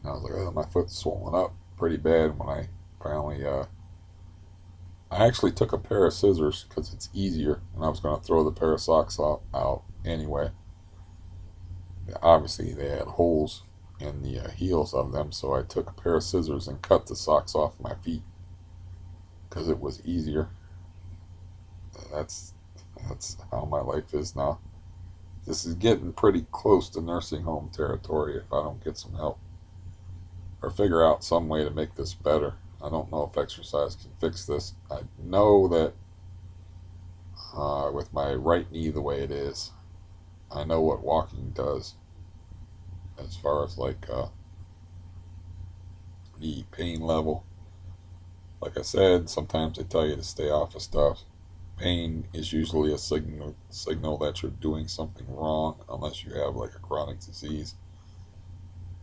And I was like, oh, my foot's swollen up pretty bad when I finally. I actually took a pair of scissors because it's easier, and I was going to throw the pair of socks out anyway. Obviously, they had holes in the heels of them, so I took a pair of scissors and cut the socks off my feet because it was easier. That's how my life is now. This is getting pretty close to nursing home territory if I don't get some help or figure out some way to make this better. I don't know if exercise can fix this. I know that with my right knee the way it is, I know what walking does as far as like the pain level. Like I said, sometimes they tell you to stay off of stuff. Pain is usually a signal that you're doing something wrong, unless you have like a chronic disease.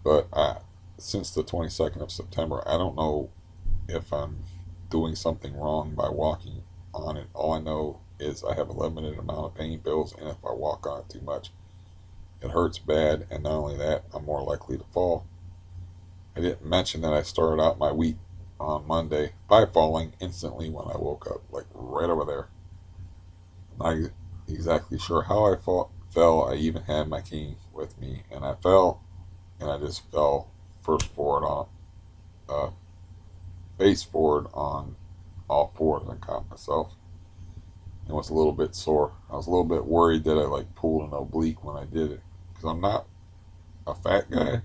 But since the 22nd of September, I don't know if I'm doing something wrong by walking on it. All I know is I have a limited amount of pain pills, and if I walk on it too much, it hurts bad, and not only that, I'm more likely to fall. I didn't mention that I started out my week on Monday by falling instantly when I woke up, like right over there. Not exactly sure how I fell. I even had my cane with me, and I fell, and I just fell first forward on, face forward on all fours and caught myself. It was a little bit sore. I was a little bit worried that I like pulled an oblique when I did it, because I'm not a fat guy.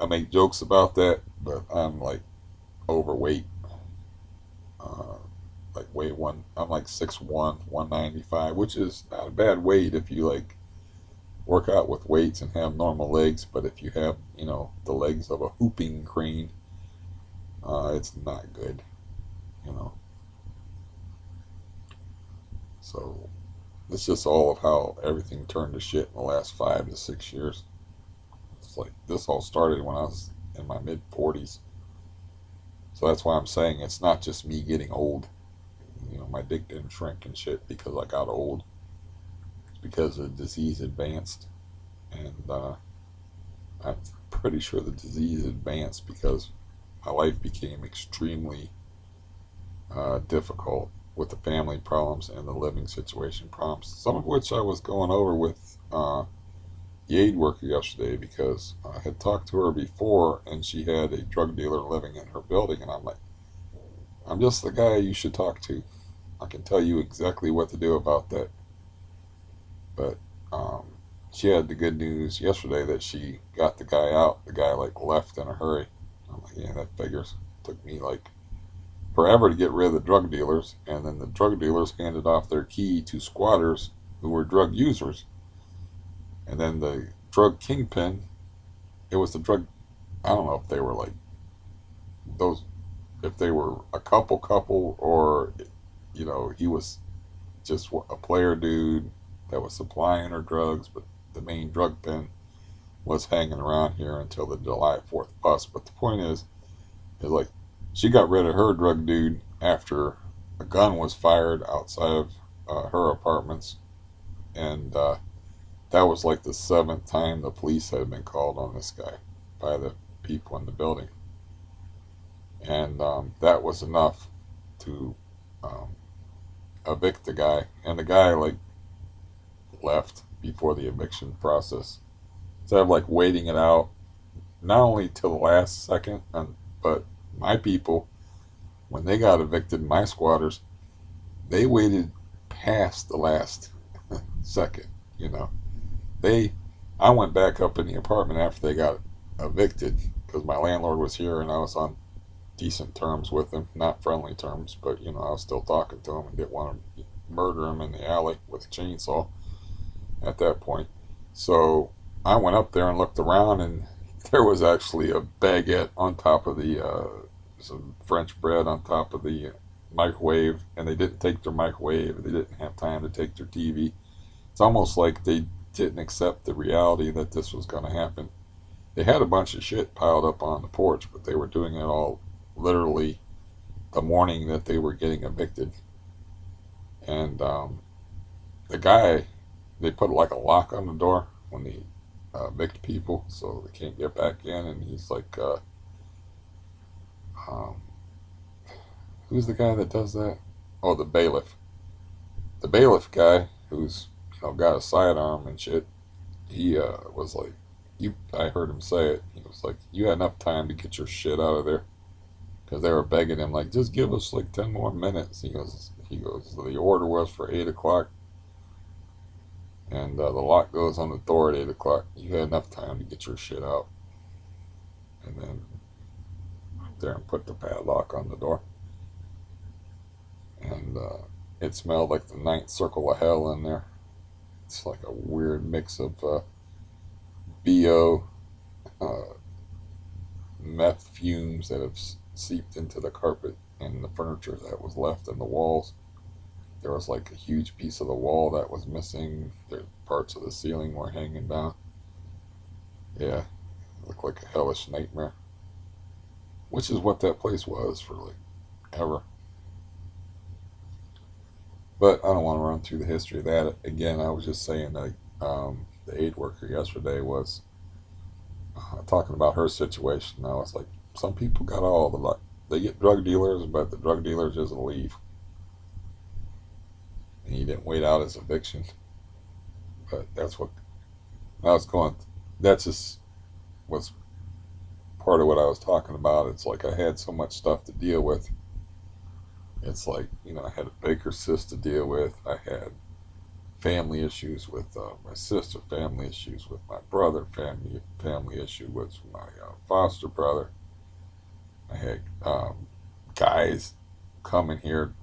I make jokes about that, but I'm like overweight. Uh, like weigh one. I'm like 6'1", 195, which is not a bad weight if you like work out with weights and have normal legs. But if you have, the legs of a whooping crane, it's not good, you know. So it's just all of how everything turned to shit in the last 5 to 6 years. It's like this all started when I was in my mid 40s. So that's why I'm saying it's not just me getting old. My dick didn't shrink and shit because I got old. It's because the disease advanced. And I'm pretty sure the disease advanced because my life became extremely difficult with the family problems and the living situation problems. Some of which I was going over with the aid worker yesterday because I had talked to her before and she had a drug dealer living in her building, and I'm like, I'm just the guy you should talk to. I can tell you exactly what to do about that. But she had the good news yesterday that she got the guy out. The guy like left in a hurry. I'm like, yeah, that figures. It took me like forever to get rid of the drug dealers, and then the drug dealers handed off their key to squatters who were drug users. And then the drug kingpin. It was the drug. I don't know if they were like those, if they were a couple, or he was just a player dude that was supplying her drugs, but the main drug pen was hanging around here until the July 4th bust. But the point is like she got rid of her drug dude after a gun was fired outside of her apartments, and that was like the seventh time the police had been called on this guy by the people in the building, and that was enough to um, evict the guy, and the guy like left before the eviction process instead of like waiting it out, not only till the last second, but my people, when they got evicted, my squatters, they waited past the last second. You know, they, I went back up in the apartment after they got evicted because my landlord was here and I was on decent terms with him, not friendly terms, but I was still talking to him and didn't want to murder him in the alley with a chainsaw at that point. So I went up there and looked around, and there was actually a baguette on top of the some French bread on top of the microwave, and they didn't take their microwave. They didn't have time to take their TV. It's almost like they didn't accept the reality that this was going to happen. They had a bunch of shit piled up on the porch, but they were doing it all literally the morning that they were getting evicted. And the guy, they put like a lock on the door when they evict people so they can't get back in. And he's like, um, who's the guy that does that? Oh, the bailiff. The bailiff guy who's got a sidearm and shit. He was like, you. I heard him say it. He was like, you had enough time to get your shit out of there because they were begging him like, just give us like 10 more minutes. He goes. The order was for 8 o'clock, and the lock goes on the door at 8 o'clock. You had enough time to get your shit out, and then there and put the padlock on the door, and it smelled like the ninth circle of hell in there. It's like a weird mix of bo, uh, meth fumes that have seeped into the carpet and the furniture that was left in the walls. There was like a huge piece of the wall that was missing. There, parts of the ceiling were hanging down. Yeah, it looked like a hellish nightmare, which is what that place was for like ever. But I don't want to run through the history of that again. I was just saying that the aid worker yesterday was talking about her situation. I was like, some people got all the luck. They get drug dealers, but the drug dealers just leave. And he didn't wait out his eviction. But that's what I was going. That just was part of what I was talking about. It's like I had so much stuff to deal with. It's like I had a Baker cyst to deal with. I had family issues with my sister, family issues with my brother, family issue with my foster brother. I had guys coming here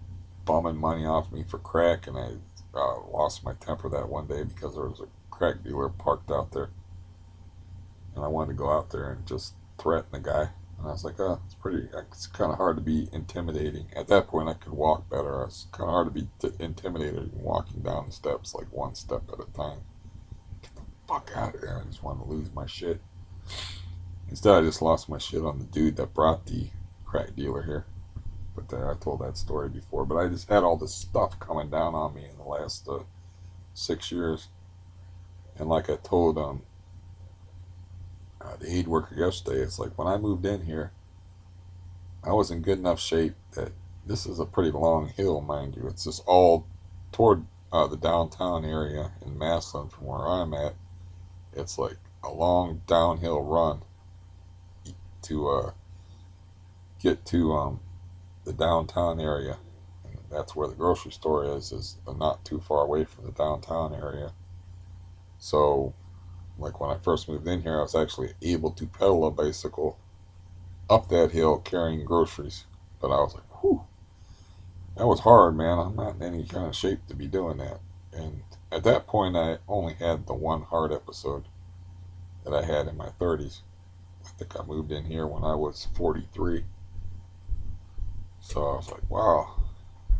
bumming money off me for crack, and I lost my temper that one day because there was a crack dealer parked out there, and I wanted to go out there and just threaten the guy. And I was like, oh, it's kind of hard to be intimidating. At that point, I could walk better. It's kind of hard to be intimidated walking down the steps, like one step at a time. Get the fuck out of there. I just wanted to lose my shit. Instead, I just lost my shit on the dude that brought the crack dealer here. But I told that story before. But I just had all this stuff coming down on me in the last 6 years. And like I told the aid worker yesterday, it's like when I moved in here, I was in good enough shape that this is a pretty long hill, mind you. It's just all toward the downtown area in Massillon from where I'm at. It's like a long downhill run to get to the downtown area. And that's where the grocery store is not too far away from the downtown area. So like when I first moved in here, I was actually able to pedal a bicycle up that hill carrying groceries. But I was like, whew, that was hard, man. I'm not in any kind of shape to be doing that. And at that point, I only had the one heart episode. that I had in my 30s. I think I moved in here when I was 43. So I was like, wow,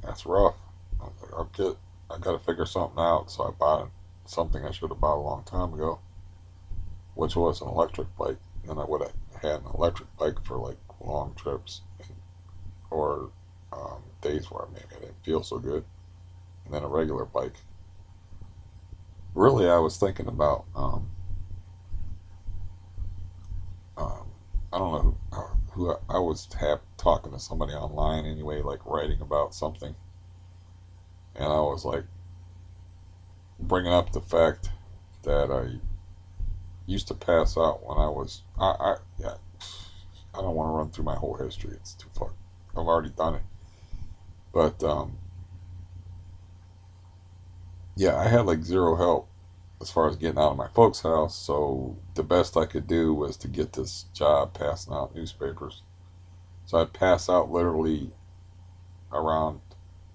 that's rough. I was like, I got to figure something out. So I bought something I should have bought a long time ago, which was an electric bike. And I would have had an electric bike for like long trips or days where maybe I didn't feel so good, and then a regular bike. Really, I was thinking about um, I don't know who I was talking to somebody online anyway, like writing about something, and I was like bringing up the fact that I used to pass out when I was yeah, I don't want to run through my whole history. It's too far. I've already done it, but yeah, I had like zero help as far as getting out of my folks' house. So the best I could do was to get this job passing out newspapers. So I'd pass out literally around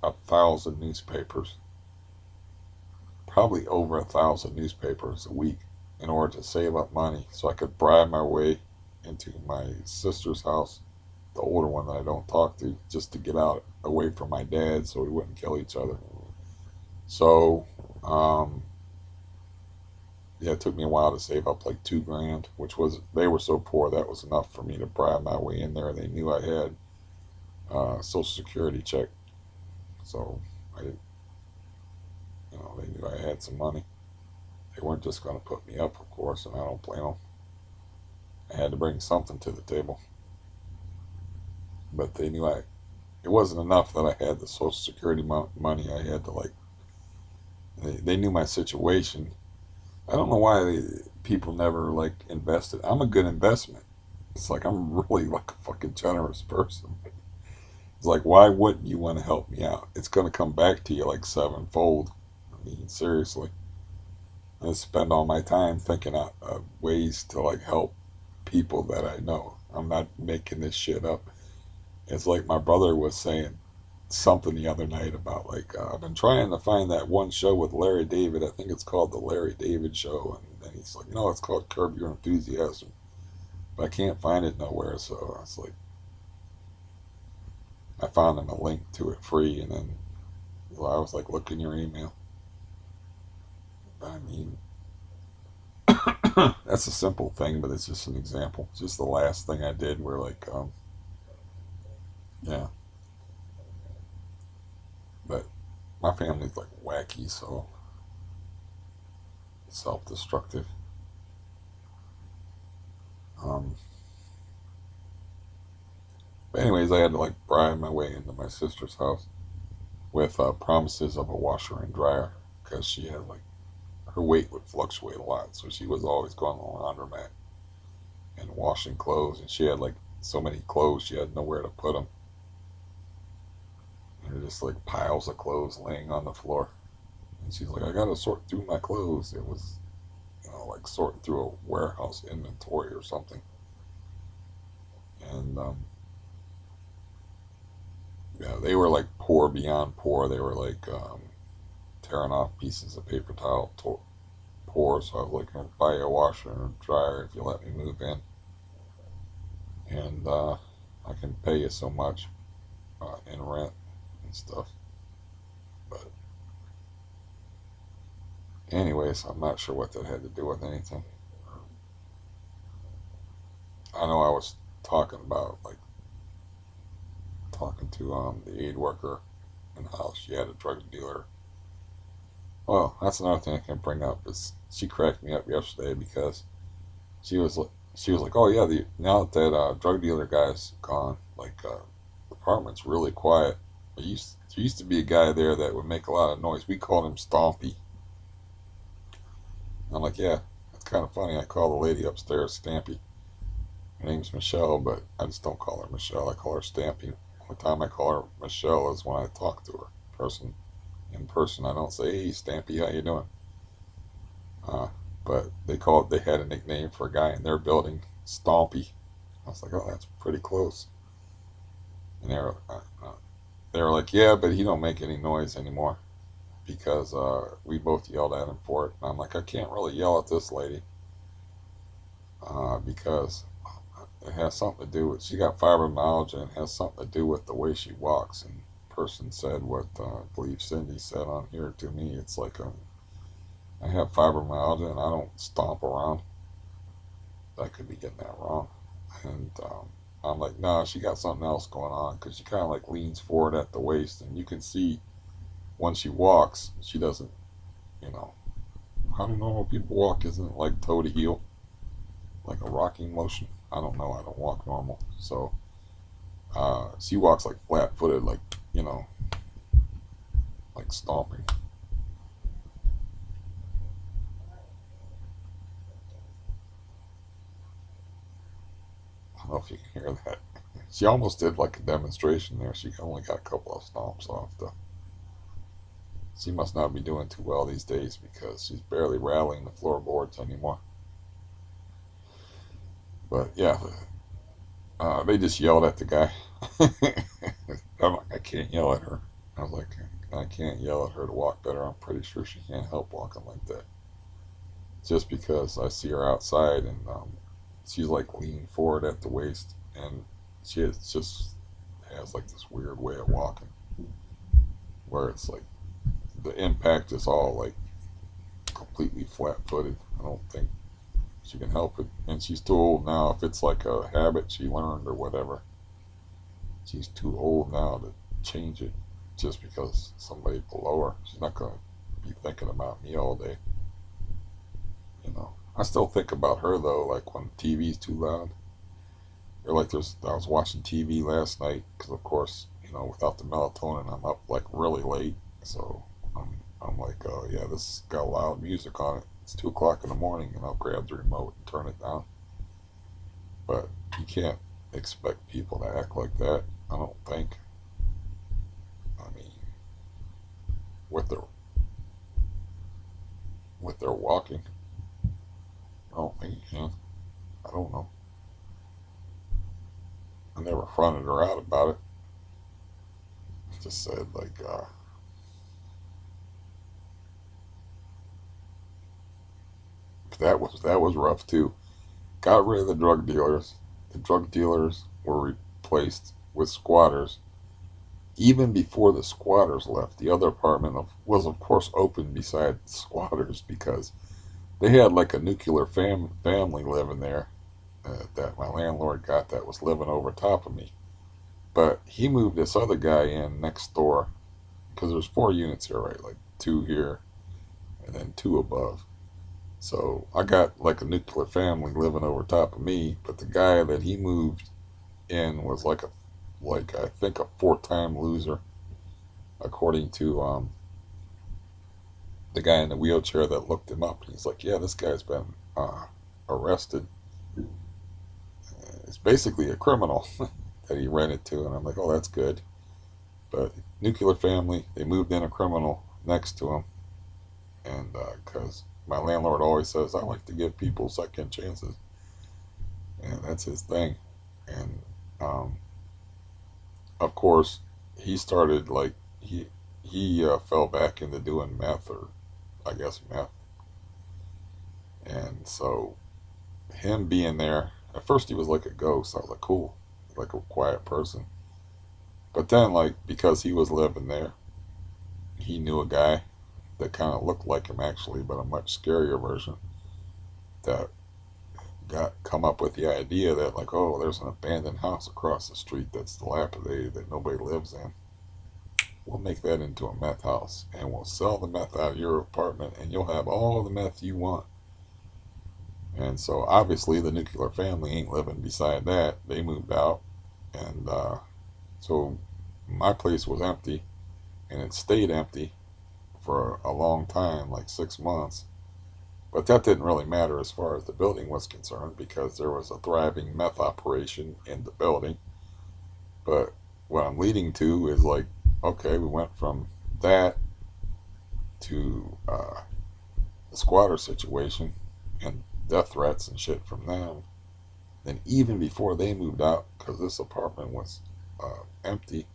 1,000 newspapers, probably over 1,000 newspapers a week, in order to save up money so I could bribe my way into my sister's house, the older one that I don't talk to, just to get out away from my dad so we wouldn't kill each other. So, yeah, it took me a while to save up like 2 grand, which was, they were so poor that was enough for me to bribe my way in there. They knew I had a Social Security check, so I didn't, they knew I had some money. They weren't just going to put me up, of course, and I don't blame them. I had to bring something to the table, but they knew it wasn't enough that I had the Social Security money. I had to like, they knew my situation. I don't know why people never like invested. I'm a good investment. It's like I'm really like a fucking generous person. It's like, why wouldn't you want to help me out? It's going to come back to you like sevenfold. I mean, seriously. I spend all my time thinking of ways to like help people that I know. I'm not making this shit up. It's like my brother was saying something the other night about like, I've been trying to find that one show with Larry David. I think it's called the Larry David Show, and then he's like, it's called Curb Your Enthusiasm, but I can't find it nowhere. So I was like, I found him a link to it free, and then I was like, look in your email. I mean, that's a simple thing, but it's just an example. It's just the last thing I did where like, yeah, but my family's like wacky, so self-destructive. Um, but anyways, I had to like bribe my way into my sister's house with promises of a washer and dryer because she had like, her weight would fluctuate a lot, so she was always going on the laundromat and washing clothes, and she had like so many clothes she had nowhere to put them. They're just like piles of clothes laying on the floor, and she's like, I gotta sort through my clothes. It was, like sorting through a warehouse inventory or something. And yeah, they were like poor beyond poor. They were like tearing off pieces of paper towel poor. So I was like, I'll buy you a washer and a dryer if you let me move in, and I can pay you so much in rent and stuff. But anyways, I'm not sure what that had to do with anything. I know I was talking about like talking to the aid worker and how she had a drug dealer. Well, that's another thing I can bring up is she cracked me up yesterday because she was she was like, oh yeah, now that that drug dealer guy's gone, like the apartment's really quiet. There used to be a guy there that would make a lot of noise. We called him Stompy. And I'm like, yeah, it's kind of funny. I call the lady upstairs Stampy. Her name's Michelle, but I just don't call her Michelle. I call her Stampy. The only time I call her Michelle is when I talk to her in person. I don't say, hey Stampy, how you doing? Uh, but they had a nickname for a guy in their building, Stompy. I was like, oh, that's pretty close. And they were like, yeah, but he don't make any noise anymore because we both yelled at him for it. And I'm like, I can't really yell at this lady. because it has something to do with, she got fibromyalgia, and it has something to do with the way she walks. And person said what I believe Cindy said on here to me. It's like I have fibromyalgia and I don't stomp around. I could be getting that wrong. And I'm like, nah, she got something else going on, because she kind of like leans forward at the waist, and you can see when she walks, she doesn't, you know, how do normal people walk? Isn't it like toe to heel, like a rocking motion? I don't know. I don't walk normal, so she walks like flat footed, like, you know, like stomping. I don't know if you can hear that. She almost did like a demonstration there. She only got a couple of stomps off. She must not be doing too well these days, because she's barely rattling the floorboards anymore. But yeah, they just yelled at the guy. I'm like, I can't yell at her. I was like, I can't yell at her to walk better. I'm pretty sure she can't help walking like that. Just because I see her outside, and she's like leaning forward at the waist, and just has like this weird way of walking where it's like the impact is all like completely flat footed. I don't think she can help it. And she's too old now. If it's like a habit she learned or whatever, she's too old now to change it just because somebody below her. She's not going to be thinking about me all day, you know. I still think about her though, like when the TV's too loud. Or like I was watching TV last night, because of course, you know, without the melatonin, I'm up like really late. So I'm like, oh yeah, this got loud music on it. It's 2 o'clock in the morning, and I'll grab the remote and turn it down. But you can't expect people to act like that. I don't think. I mean, with their walking, I don't think you can. I don't know. I never fronted her out about it. I just said like, that was rough too. Got rid of the drug dealers. The drug dealers were replaced with squatters. Even before the squatters left, the other apartment was of course open beside squatters, because they had like a nuclear family living there, that my landlord got, that was living over top of me. But he moved this other guy in next door, because there's 4 units here, right? Like two here and then two above. So I got like a nuclear family living over top of me, but the guy that he moved in was like I think a 4-time loser, according to the guy in the wheelchair that looked him up. He's like, yeah, this guy's been arrested. It's basically a criminal that he rented to, and I'm like, oh, that's good. But nuclear family, they moved in a criminal next to him, and because my landlord always says I like to give people second chances, and that's his thing. And um, of course, he started like he fell back into doing meth, or I guess meth. And so him being there, at first he was like a ghost. I was like, cool, like a quiet person. But then, like, because he was living there, he knew a guy that kind of looked like him actually, but a much scarier version, that got come up with the idea that like, oh, there's an abandoned house across the street that's dilapidated that nobody lives in. We'll make that into a meth house, and we'll sell the meth out of your apartment, and you'll have all the meth you want. And so obviously the nuclear family ain't living beside that. They moved out, and so my place was empty, and it stayed empty for a long time, like 6 months. But that didn't really matter as far as the building was concerned, because there was a thriving meth operation in the building. But what I'm leading to is like, okay, we went from that to the squatter situation and death threats and shit from them. Then even before they moved out, because this apartment was empty,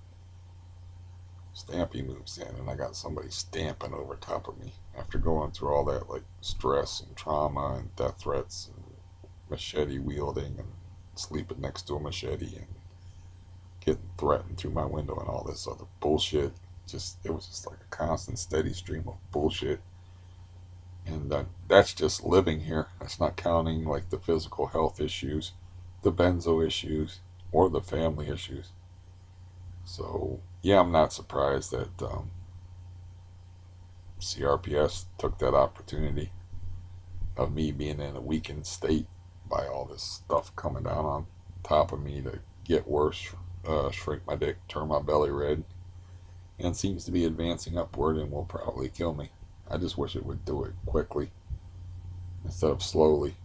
Stampy moves in, and I got somebody stamping over top of me after going through all that like stress and trauma and death threats. And machete wielding and sleeping next to a machete and getting threatened through my window and all this other bullshit. Just it was just like a constant, steady stream of bullshit, and that's just living here. That's not counting like the physical health issues, the benzo issues, or the family issues. So yeah, I'm not surprised that CRPS took that opportunity of me being in a weakened state by all this stuff coming down on top of me to get worse, shrink my dick, turn my belly red, and seems to be advancing upward and will probably kill me. I just wish it would do it quickly instead of slowly.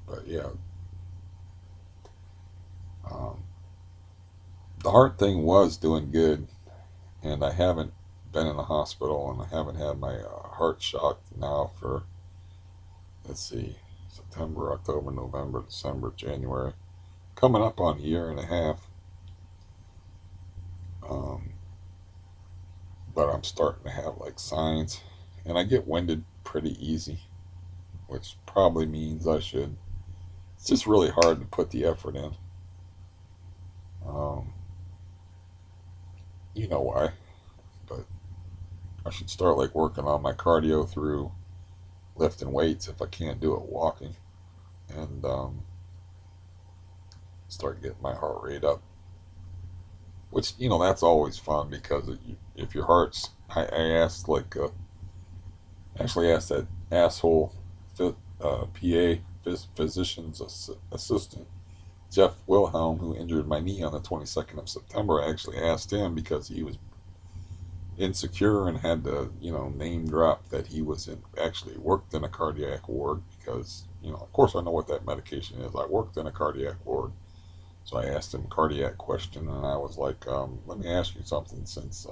But yeah, um, the heart thing was doing good, and I haven't been in the hospital and I haven't had my heart shocked now for, let's see, September, October, November, December, January, coming up on a year and a half. Um, but I'm starting to have like signs, and I get winded pretty easy, which probably means I should. It's just really hard to put the effort in. Um, you know why, but I should start like working on my cardio through lifting weights if I can't do it walking, and start getting my heart rate up. Which that's always fun because if your heart's, I asked like actually asked that asshole PA physician's assistant Jeff Wilhelm, who injured my knee on the 22nd of September. I actually asked him because he was insecure and had to, name drop that he was actually worked in a cardiac ward because, of course I know what that medication is. I worked in a cardiac ward. So I asked him a cardiac question, and I was like, let me ask you something since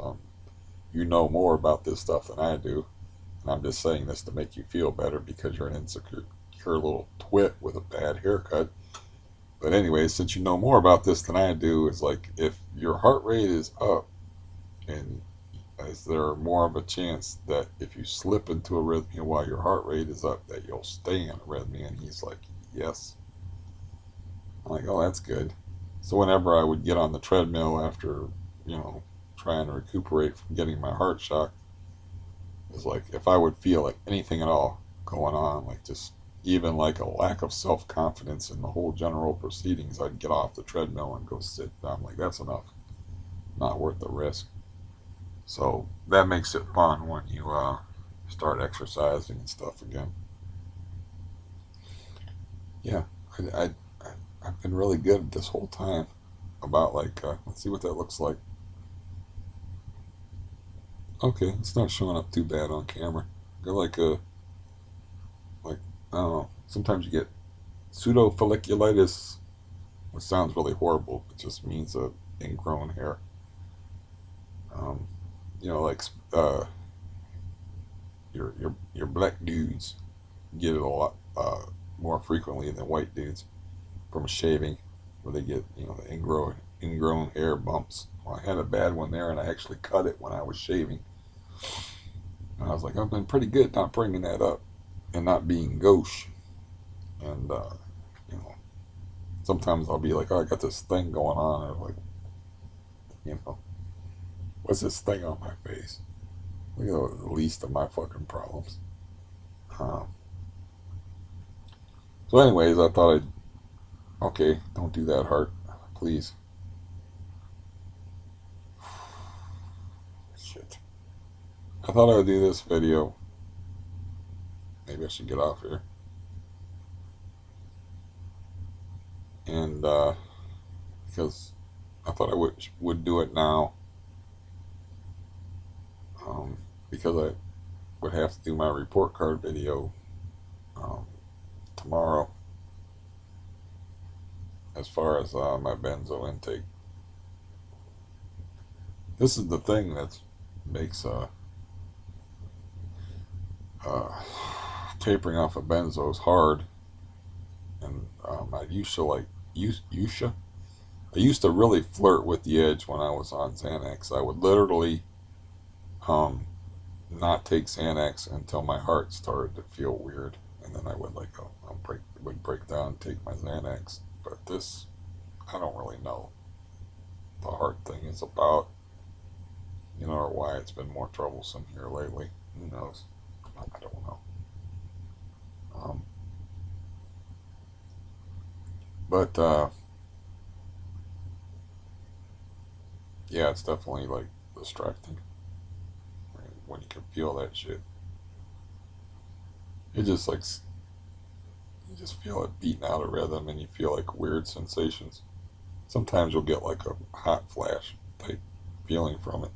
you know more about this stuff than I do. And I'm just saying this to make you feel better because you're an insecure little twit with a bad haircut. But anyway, since you know more about this than I do, it's like if your heart rate is up, and is there more of a chance that if you slip into arrhythmia while your heart rate is up, that you'll stay in arrhythmia? And he's like, yes. I'm like, oh, that's good. So whenever I would get on the treadmill after, trying to recuperate from getting my heart shocked, it's like if I would feel like anything at all going on, like just even like a lack of self-confidence in the whole general proceedings, I'd get off the treadmill and go sit down. Like, that's enough. Not worth the risk. So that makes it fun when you start exercising and stuff again. Yeah, I, I've been really good this whole time about like, let's see what that looks like. Okay, it's not showing up too bad on camera. They're like, I don't know. Sometimes you get pseudofolliculitis, which sounds really horrible. It just means a ingrown hair. Um, like your black dudes get it a lot more frequently than white dudes from shaving, where they get the ingrown hair bumps. Well, I had a bad one there, and I actually cut it when I was shaving. And I was like, I've been pretty good not bringing that up and not being gauche. And you know, sometimes I'll be like, oh, I got this thing going on, or like, you know, what's this thing on my face? Look at the least of my fucking problems. Um, so, anyways, I thought okay, don't do that, heart, please. Shit. I thought I would do this video. Maybe I should get off here. And because I thought I would do it now, um, because I would have to do my report card video um, tomorrow as far as my benzo intake. This is the thing that makes uh, tapering off of benzos hard. And I used to like I used to really flirt with the edge when I was on Xanax. I would literally um, not take Xanax until my heart started to feel weird, and then I would like, oh, I'll would break down and take my Xanax. But this, I don't really know the heart thing is about, or why it's been more troublesome here lately. Who knows? I don't know. Um, but yeah, it's definitely like distracting, right? When you can feel that shit. It just like you just feel it beating out of rhythm, and you feel like weird sensations. Sometimes you'll get like a hot flash type feeling from it.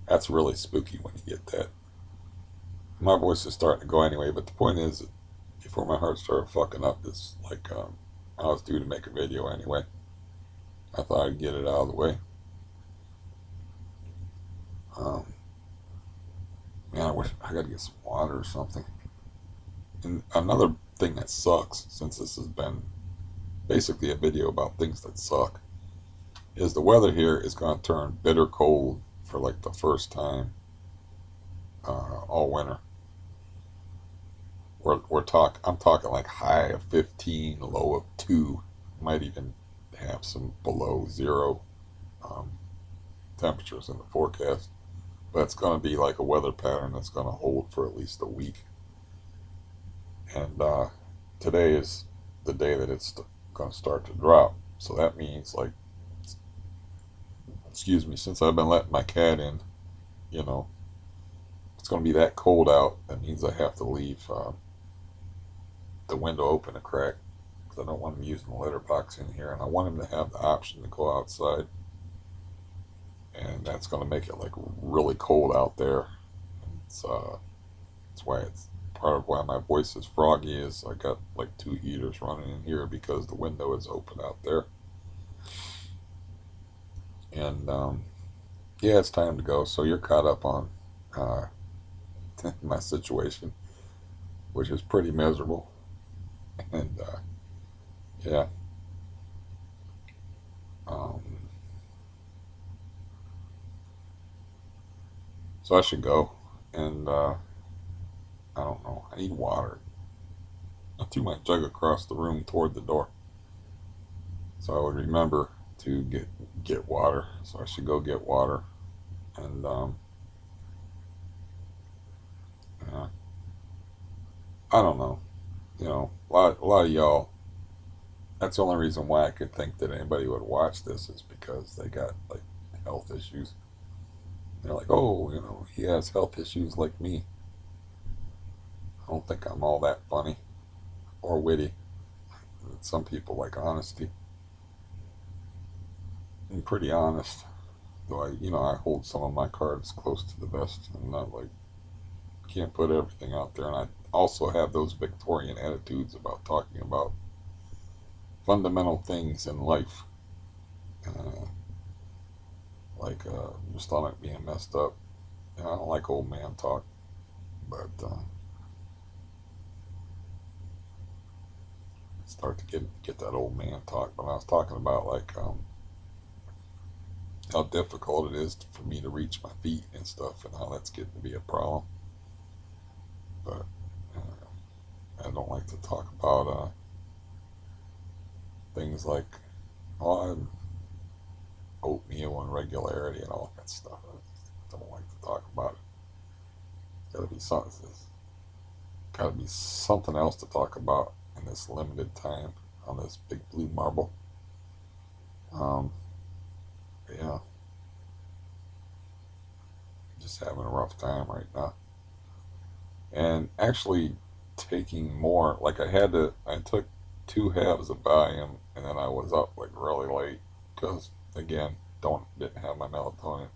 That's really spooky when you get that. My voice is starting to go anyway, but the point is, before my heart started fucking up, is like I was due to make a video anyway. I thought I'd get it out of the way. Um, Man, I wish I gotta get some water or something. And another thing that sucks, since this has been basically a video about things that suck, is the weather here is going to turn bitter cold for like the first time all winter. I'm talking like high of 15, low of 2. Might even have some below 0 um, temperatures in the forecast. But it's going to be like a weather pattern that's going to hold for at least a week. And today is the day that it's going to start to drop. So that means, like, excuse me, since I've been letting my cat in, you know, it's going to be that cold out. That means I have to leave the window open a crack because I don't want him using the litter box in here, and I want him to have the option to go outside. And that's going to make it like really cold out there. That's why it's part of why my voice is froggy. Is I got like 2 heaters running in here because the window is open out there. And yeah, it's time to go. So you're caught up on uh, my situation, which is pretty miserable. And yeah, um, so I should go. And I don't know. I need water. I threw my jug across the room toward the door, so I would remember to get water. So I should go get water. And yeah, I don't know. A lot of y'all. That's the only reason why I could think that anybody would watch this is because they got like health issues. They're like, oh, he has health issues like me. I don't think I'm all that funny or witty. Some people like honesty. I'm pretty honest, though I hold some of my cards close to the vest. I'm not like can't put everything out there, and I also have those Victorian attitudes about talking about fundamental things in life, uh, like your stomach being messed up. And I don't like old man talk, but start to get that old man talk. But I was talking about like how difficult it is for me to reach my feet and stuff, and how that's getting to be a problem. But I don't like to talk about things like oh, oatmeal and regularity and all that stuff. I don't like to talk about it. Got to be something. Got to be something else to talk about in this limited time on this big blue marble. Um, yeah, just having a rough time right now. And actually taking more, like I took 2 halves of Valium, and then I was up like really late because again, didn't have my melatonin.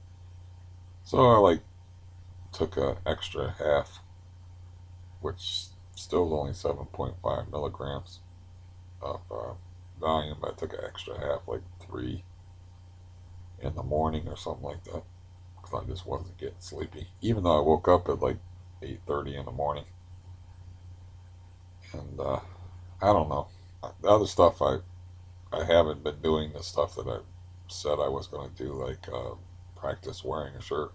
So I like took a extra half, which still is only 7.5 milligrams of Valium. But I took an extra half, like 3 in the morning or something like that, because I just wasn't getting sleepy. Even though I woke up at like 8:30 in the morning, and I don't know. The other stuff I haven't been doing the stuff that I said I was going to do, like practice wearing a shirt.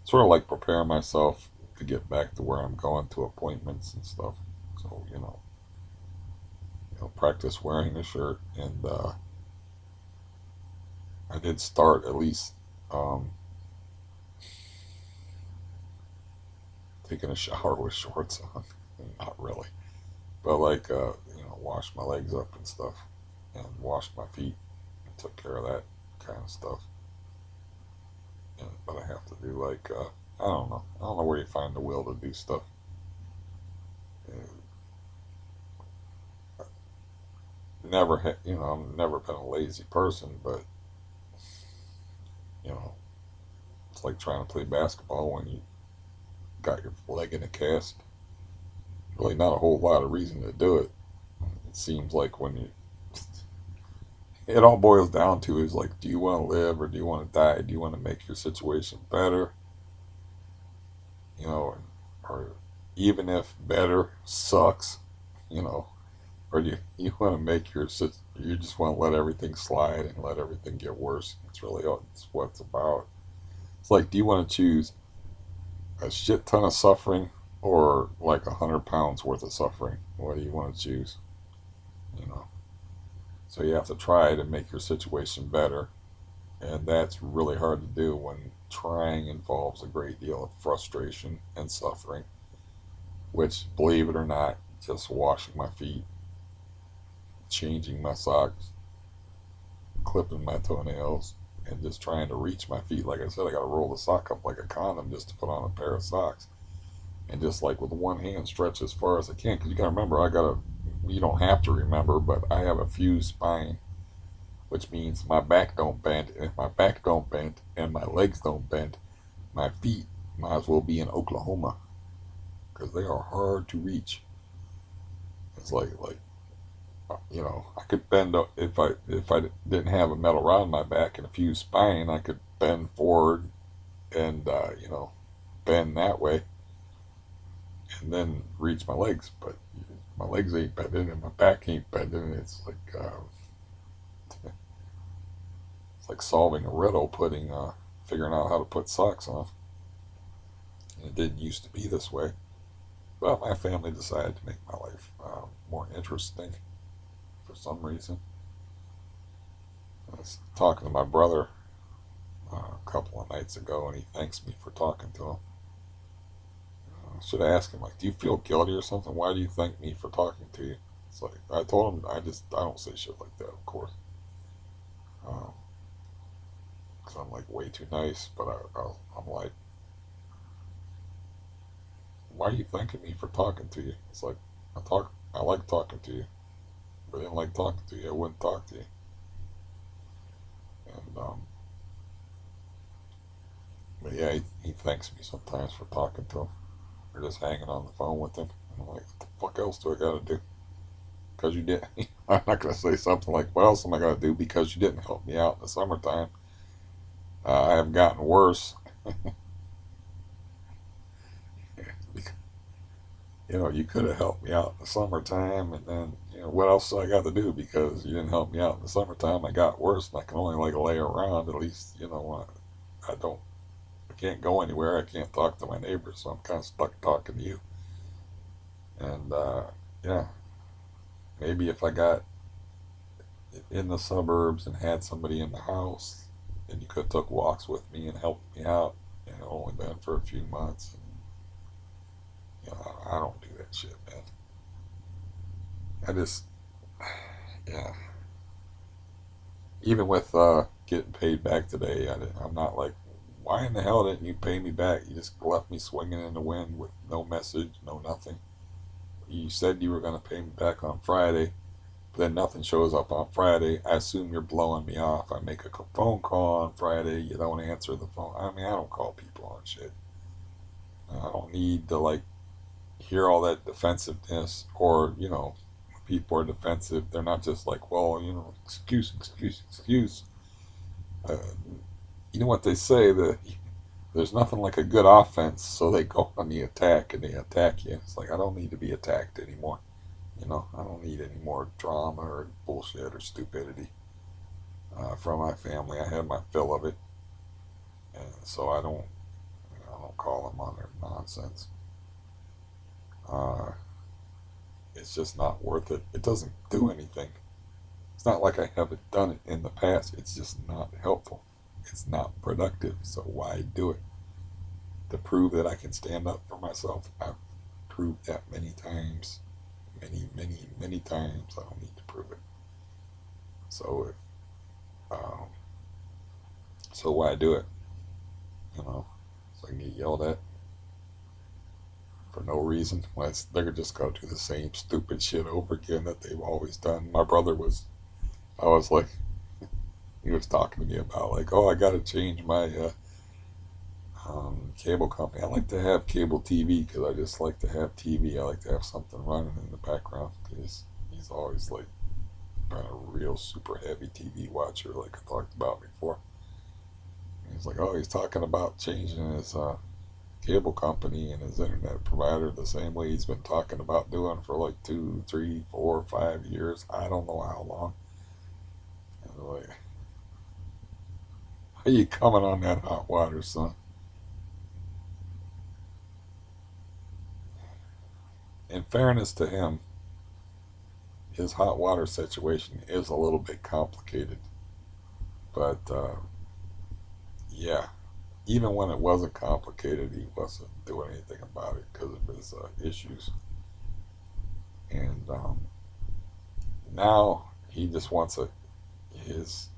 Sort of like prepare myself to get back to where I'm going to appointments and stuff. So practice wearing a shirt. And I did start at least um, taking a shower with shorts on. Not really, but like wash my legs up and stuff, and wash my feet, and took care of that kind of stuff. But I have to do like I don't know. I don't know where you find the will to do stuff. Never had, I've never been a lazy person, but you know, it's like trying to play basketball when you got your leg in a cast. Really, not a whole lot of reason to do it. It seems like when you, it all boils down to is like, do you want to live or do you want to die? Do you want to make your situation better? You know, or even if better sucks, you know, or you want to make you just want to let everything slide and let everything get worse. It's really it's what it's about. It's like, do you want to choose a shit ton of suffering or like 100 pounds worth of suffering? What do you want to choose? You know, so you have to try to make your situation better, and that's really hard to do when trying involves a great deal of frustration and suffering. Which, believe it or not, just washing my feet, changing my socks, clipping my toenails, and just trying to reach my feet. Like I said, I got to roll the sock up like a condom just to put on a pair of socks. And just like with one hand, stretch as far as I can. Because you got to remember, you don't have to remember, but I have a fused spine, which means my back don't bend. And if my back don't bend and my legs don't bend, my feet might as well be in Oklahoma because they are hard to reach. It's like I could bend if I didn't have a metal rod in my back and a fused spine, I could bend forward and bend that way and then reach my legs. But my legs ain't bending and my back ain't bending. It's like solving a riddle, figuring out how to put socks on. And it didn't used to be this way. But my family decided to make my life more interesting for some reason. I was talking to my brother a couple of nights ago, and he thanks me for talking to him. I should ask him, like, do you feel guilty or something? Why do you thank me for talking to you? It's like, I told him, I don't say shit like that, of course. Because I'm like way too nice, but I'm like, why are you thanking me for talking to you? It's like, I like talking to you. If I didn't like talking to you, I wouldn't talk to you. And, but yeah, he thanks me sometimes for talking to him or just hanging on the phone with him. And I'm like, what the fuck else do I gotta do? Because you didn't. I'm not gonna say something like, what else am I gonna do because you didn't help me out in the summertime. I have gotten worse. You could have helped me out in the summertime, and then what else do I got to do because you didn't help me out in the summertime? I got worse, and I can only like lay around. At least I don't. I can't go anywhere. I can't talk to my neighbors, so I'm kind of stuck talking to you. And yeah, maybe if I got in the suburbs and had somebody in the house, and you could have took walks with me and helped me out. Only been for a few months. And, I don't do that shit, man. I just, yeah. Even with getting paid back today, I'm not like, why in the hell didn't you pay me back? You just left me swinging in the wind with no message, no nothing. You said you were going to pay me back on Friday, but then nothing shows up on Friday. I assume you're blowing me off. I make a phone call on Friday. You don't answer the phone. I mean, I don't call people on shit. I don't need to like hear all that defensiveness or, people are defensive. They're not just like, well, excuse. Uh, you know what they say, that there's nothing like a good offense, so they go on the attack and they attack you. It's like, I don't need to be attacked anymore. I don't need any more drama or bullshit or stupidity from my family. I had my fill of it, and so I don't call them on their nonsense. Uh, It's just not worth it. It doesn't do anything. It's not like I haven't done it in the past. It's just not helpful. It's not productive. So why do it? To prove that I can stand up for myself. I've proved that many times. Many, many, many times. I don't need to prove it. So if, um, so why do it? You know, so I can get yelled at for no reason. When they're just going to do the same stupid shit over again that they've always done. My brother was, I was like, he was talking to me about like, oh, I got to change my cable company. I like to have cable TV because I just like to have TV. I like to have something running in the background because he's always like been a real super heavy TV watcher, like I talked about before. And he's like, oh, he's talking about changing his cable company and his internet provider the same way he's been talking about doing for like 2, 3, 4, 5 years. I don't know how long. And I'm like, how you coming on that hot water, son? In fairness to him, his hot water situation is a little bit complicated. But yeah, even when it wasn't complicated, he wasn't doing anything about it because of his issues. And now he just wants his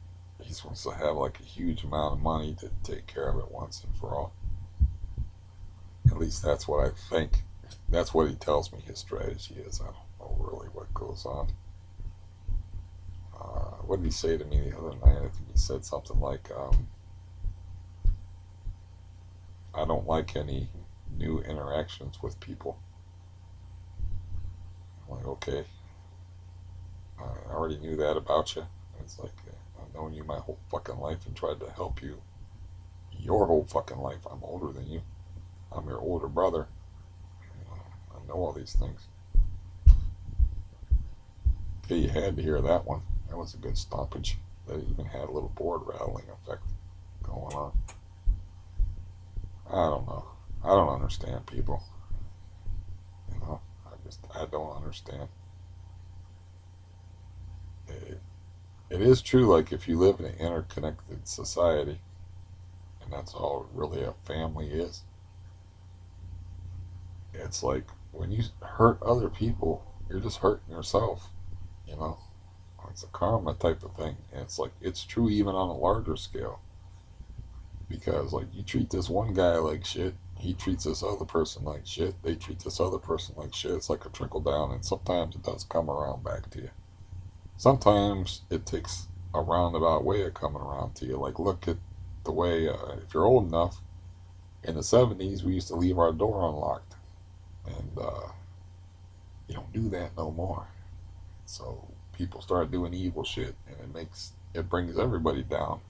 he just wants to have like a huge amount of money to take care of it once and for all. At least that's what I think. That's what he tells me his strategy is. I don't know really what goes on. What did he say to me the other night? I think he said something like, I don't like any new interactions with people. I'm like, okay, I already knew that about you. It's like, I've known you my whole fucking life and tried to help you your whole fucking life. I'm older than you. I'm your older brother. I know all these things. Okay, you had to hear that one. That was a good stoppage. That even had a little board rattling effect going on. I don't know. I don't understand people. You know, I don't understand. It, it is true, like, if you live in an interconnected society, and that's all really a family is, it's like when you hurt other people, you're just hurting yourself, you know? It's a karma type of thing. And it's like, it's true even on a larger scale. Because, like, you treat this one guy like shit, he treats this other person like shit, they treat this other person like shit. It's like a trickle down, and sometimes it does come around back to you. Sometimes it takes a roundabout way of coming around to you. Like, look at the way, if you're old enough, in the 70s, we used to leave our door unlocked. And you don't do that no more. So people start doing evil shit, and it brings everybody down.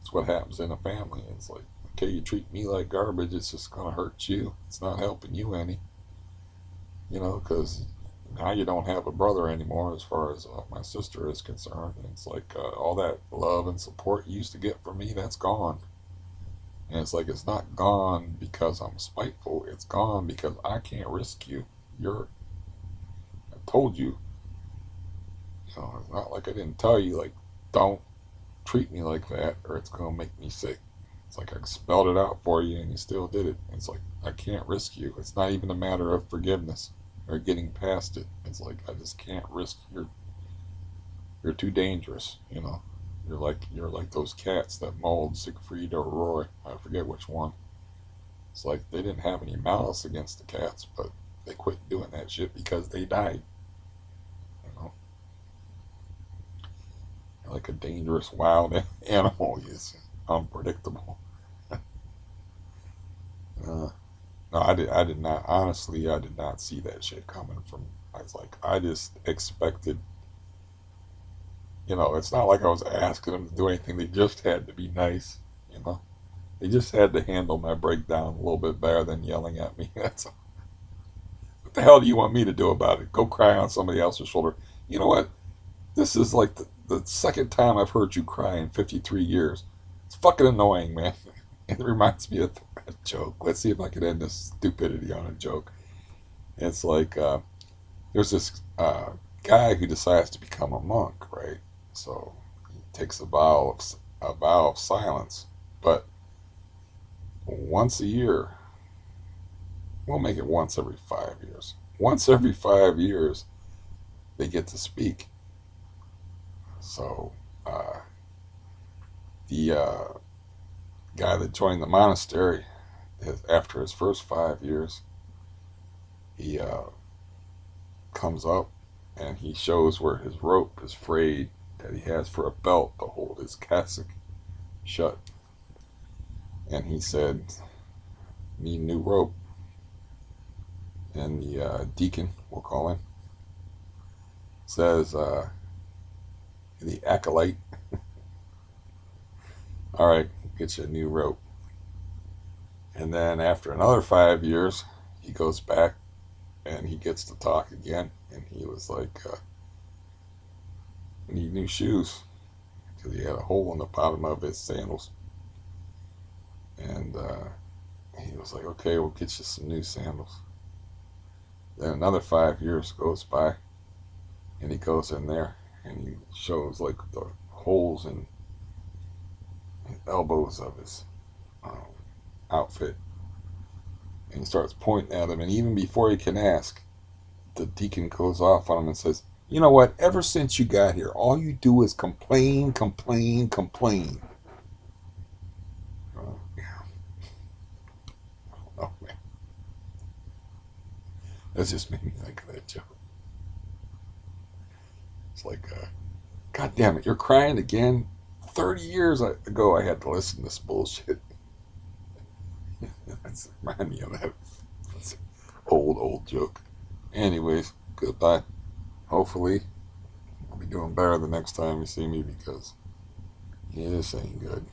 It's what happens in a family. It's like, okay, you treat me like garbage, it's just gonna hurt you. It's not helping you any, because now you don't have a brother anymore, as far as my sister is concerned. And it's like all that love and support you used to get from me, that's gone. And it's like it's not gone because I'm spiteful. It's gone because I can't risk you. I told you. It's not like I didn't tell you. Like, don't treat me like that, or it's gonna make me sick. It's like I spelled it out for you, and you still did it. It's like I can't risk you. It's not even a matter of forgiveness or getting past it. It's like I just can't risk You're too dangerous. You're like those cats that mauled Siegfried or Roy. I forget which one. It's like they didn't have any malice against the cats, but they quit doing that shit because they died. You know, like a dangerous wild animal is unpredictable. Uh, no, I did not. Honestly, I did not see that shit coming from. I was like, I just expected. It's not like I was asking them to do anything. They just had to be nice. You know, they just had to handle my breakdown a little bit better than yelling at me. That's all. What the hell do you want me to do about it? Go cry on somebody else's shoulder. You know what? This is like the second time I've heard you cry in 53 years. It's fucking annoying, man. It reminds me of a joke. Let's see if I can end this stupidity on a joke. It's like, there's this guy who decides to become a monk, right? So he takes a vow of silence, but once a year, we'll make it once every 5 years. Once every 5 years, they get to speak. So the guy that joined the monastery, after his first 5 years, he comes up and he shows where his rope is frayed that he has for a belt to hold his cassock shut. And he said, "Need new rope." And the deacon, we'll call him, says, the acolyte, "All right, get you a new rope." And then after another 5 years, he goes back and he gets to talk again. And he was like, "I need new shoes," because he had a hole in the bottom of his sandals. And he was like, "Okay, we'll get you some new sandals." Then another 5 years goes by, and he goes in there and he shows like the holes in the elbows of his um, outfit, and he starts pointing at him. And even before he can ask, the deacon goes off on him and says, "You know what? Ever since you got here, all you do is complain, complain, complain." Yeah, oh man, that just made me think of that joke. It's like, God damn it, you're crying again? 30 years ago, I had to listen to this bullshit. That's remind me of that old joke. Anyways, goodbye. Hopefully, I'll be doing better the next time you see me, because this ain't good.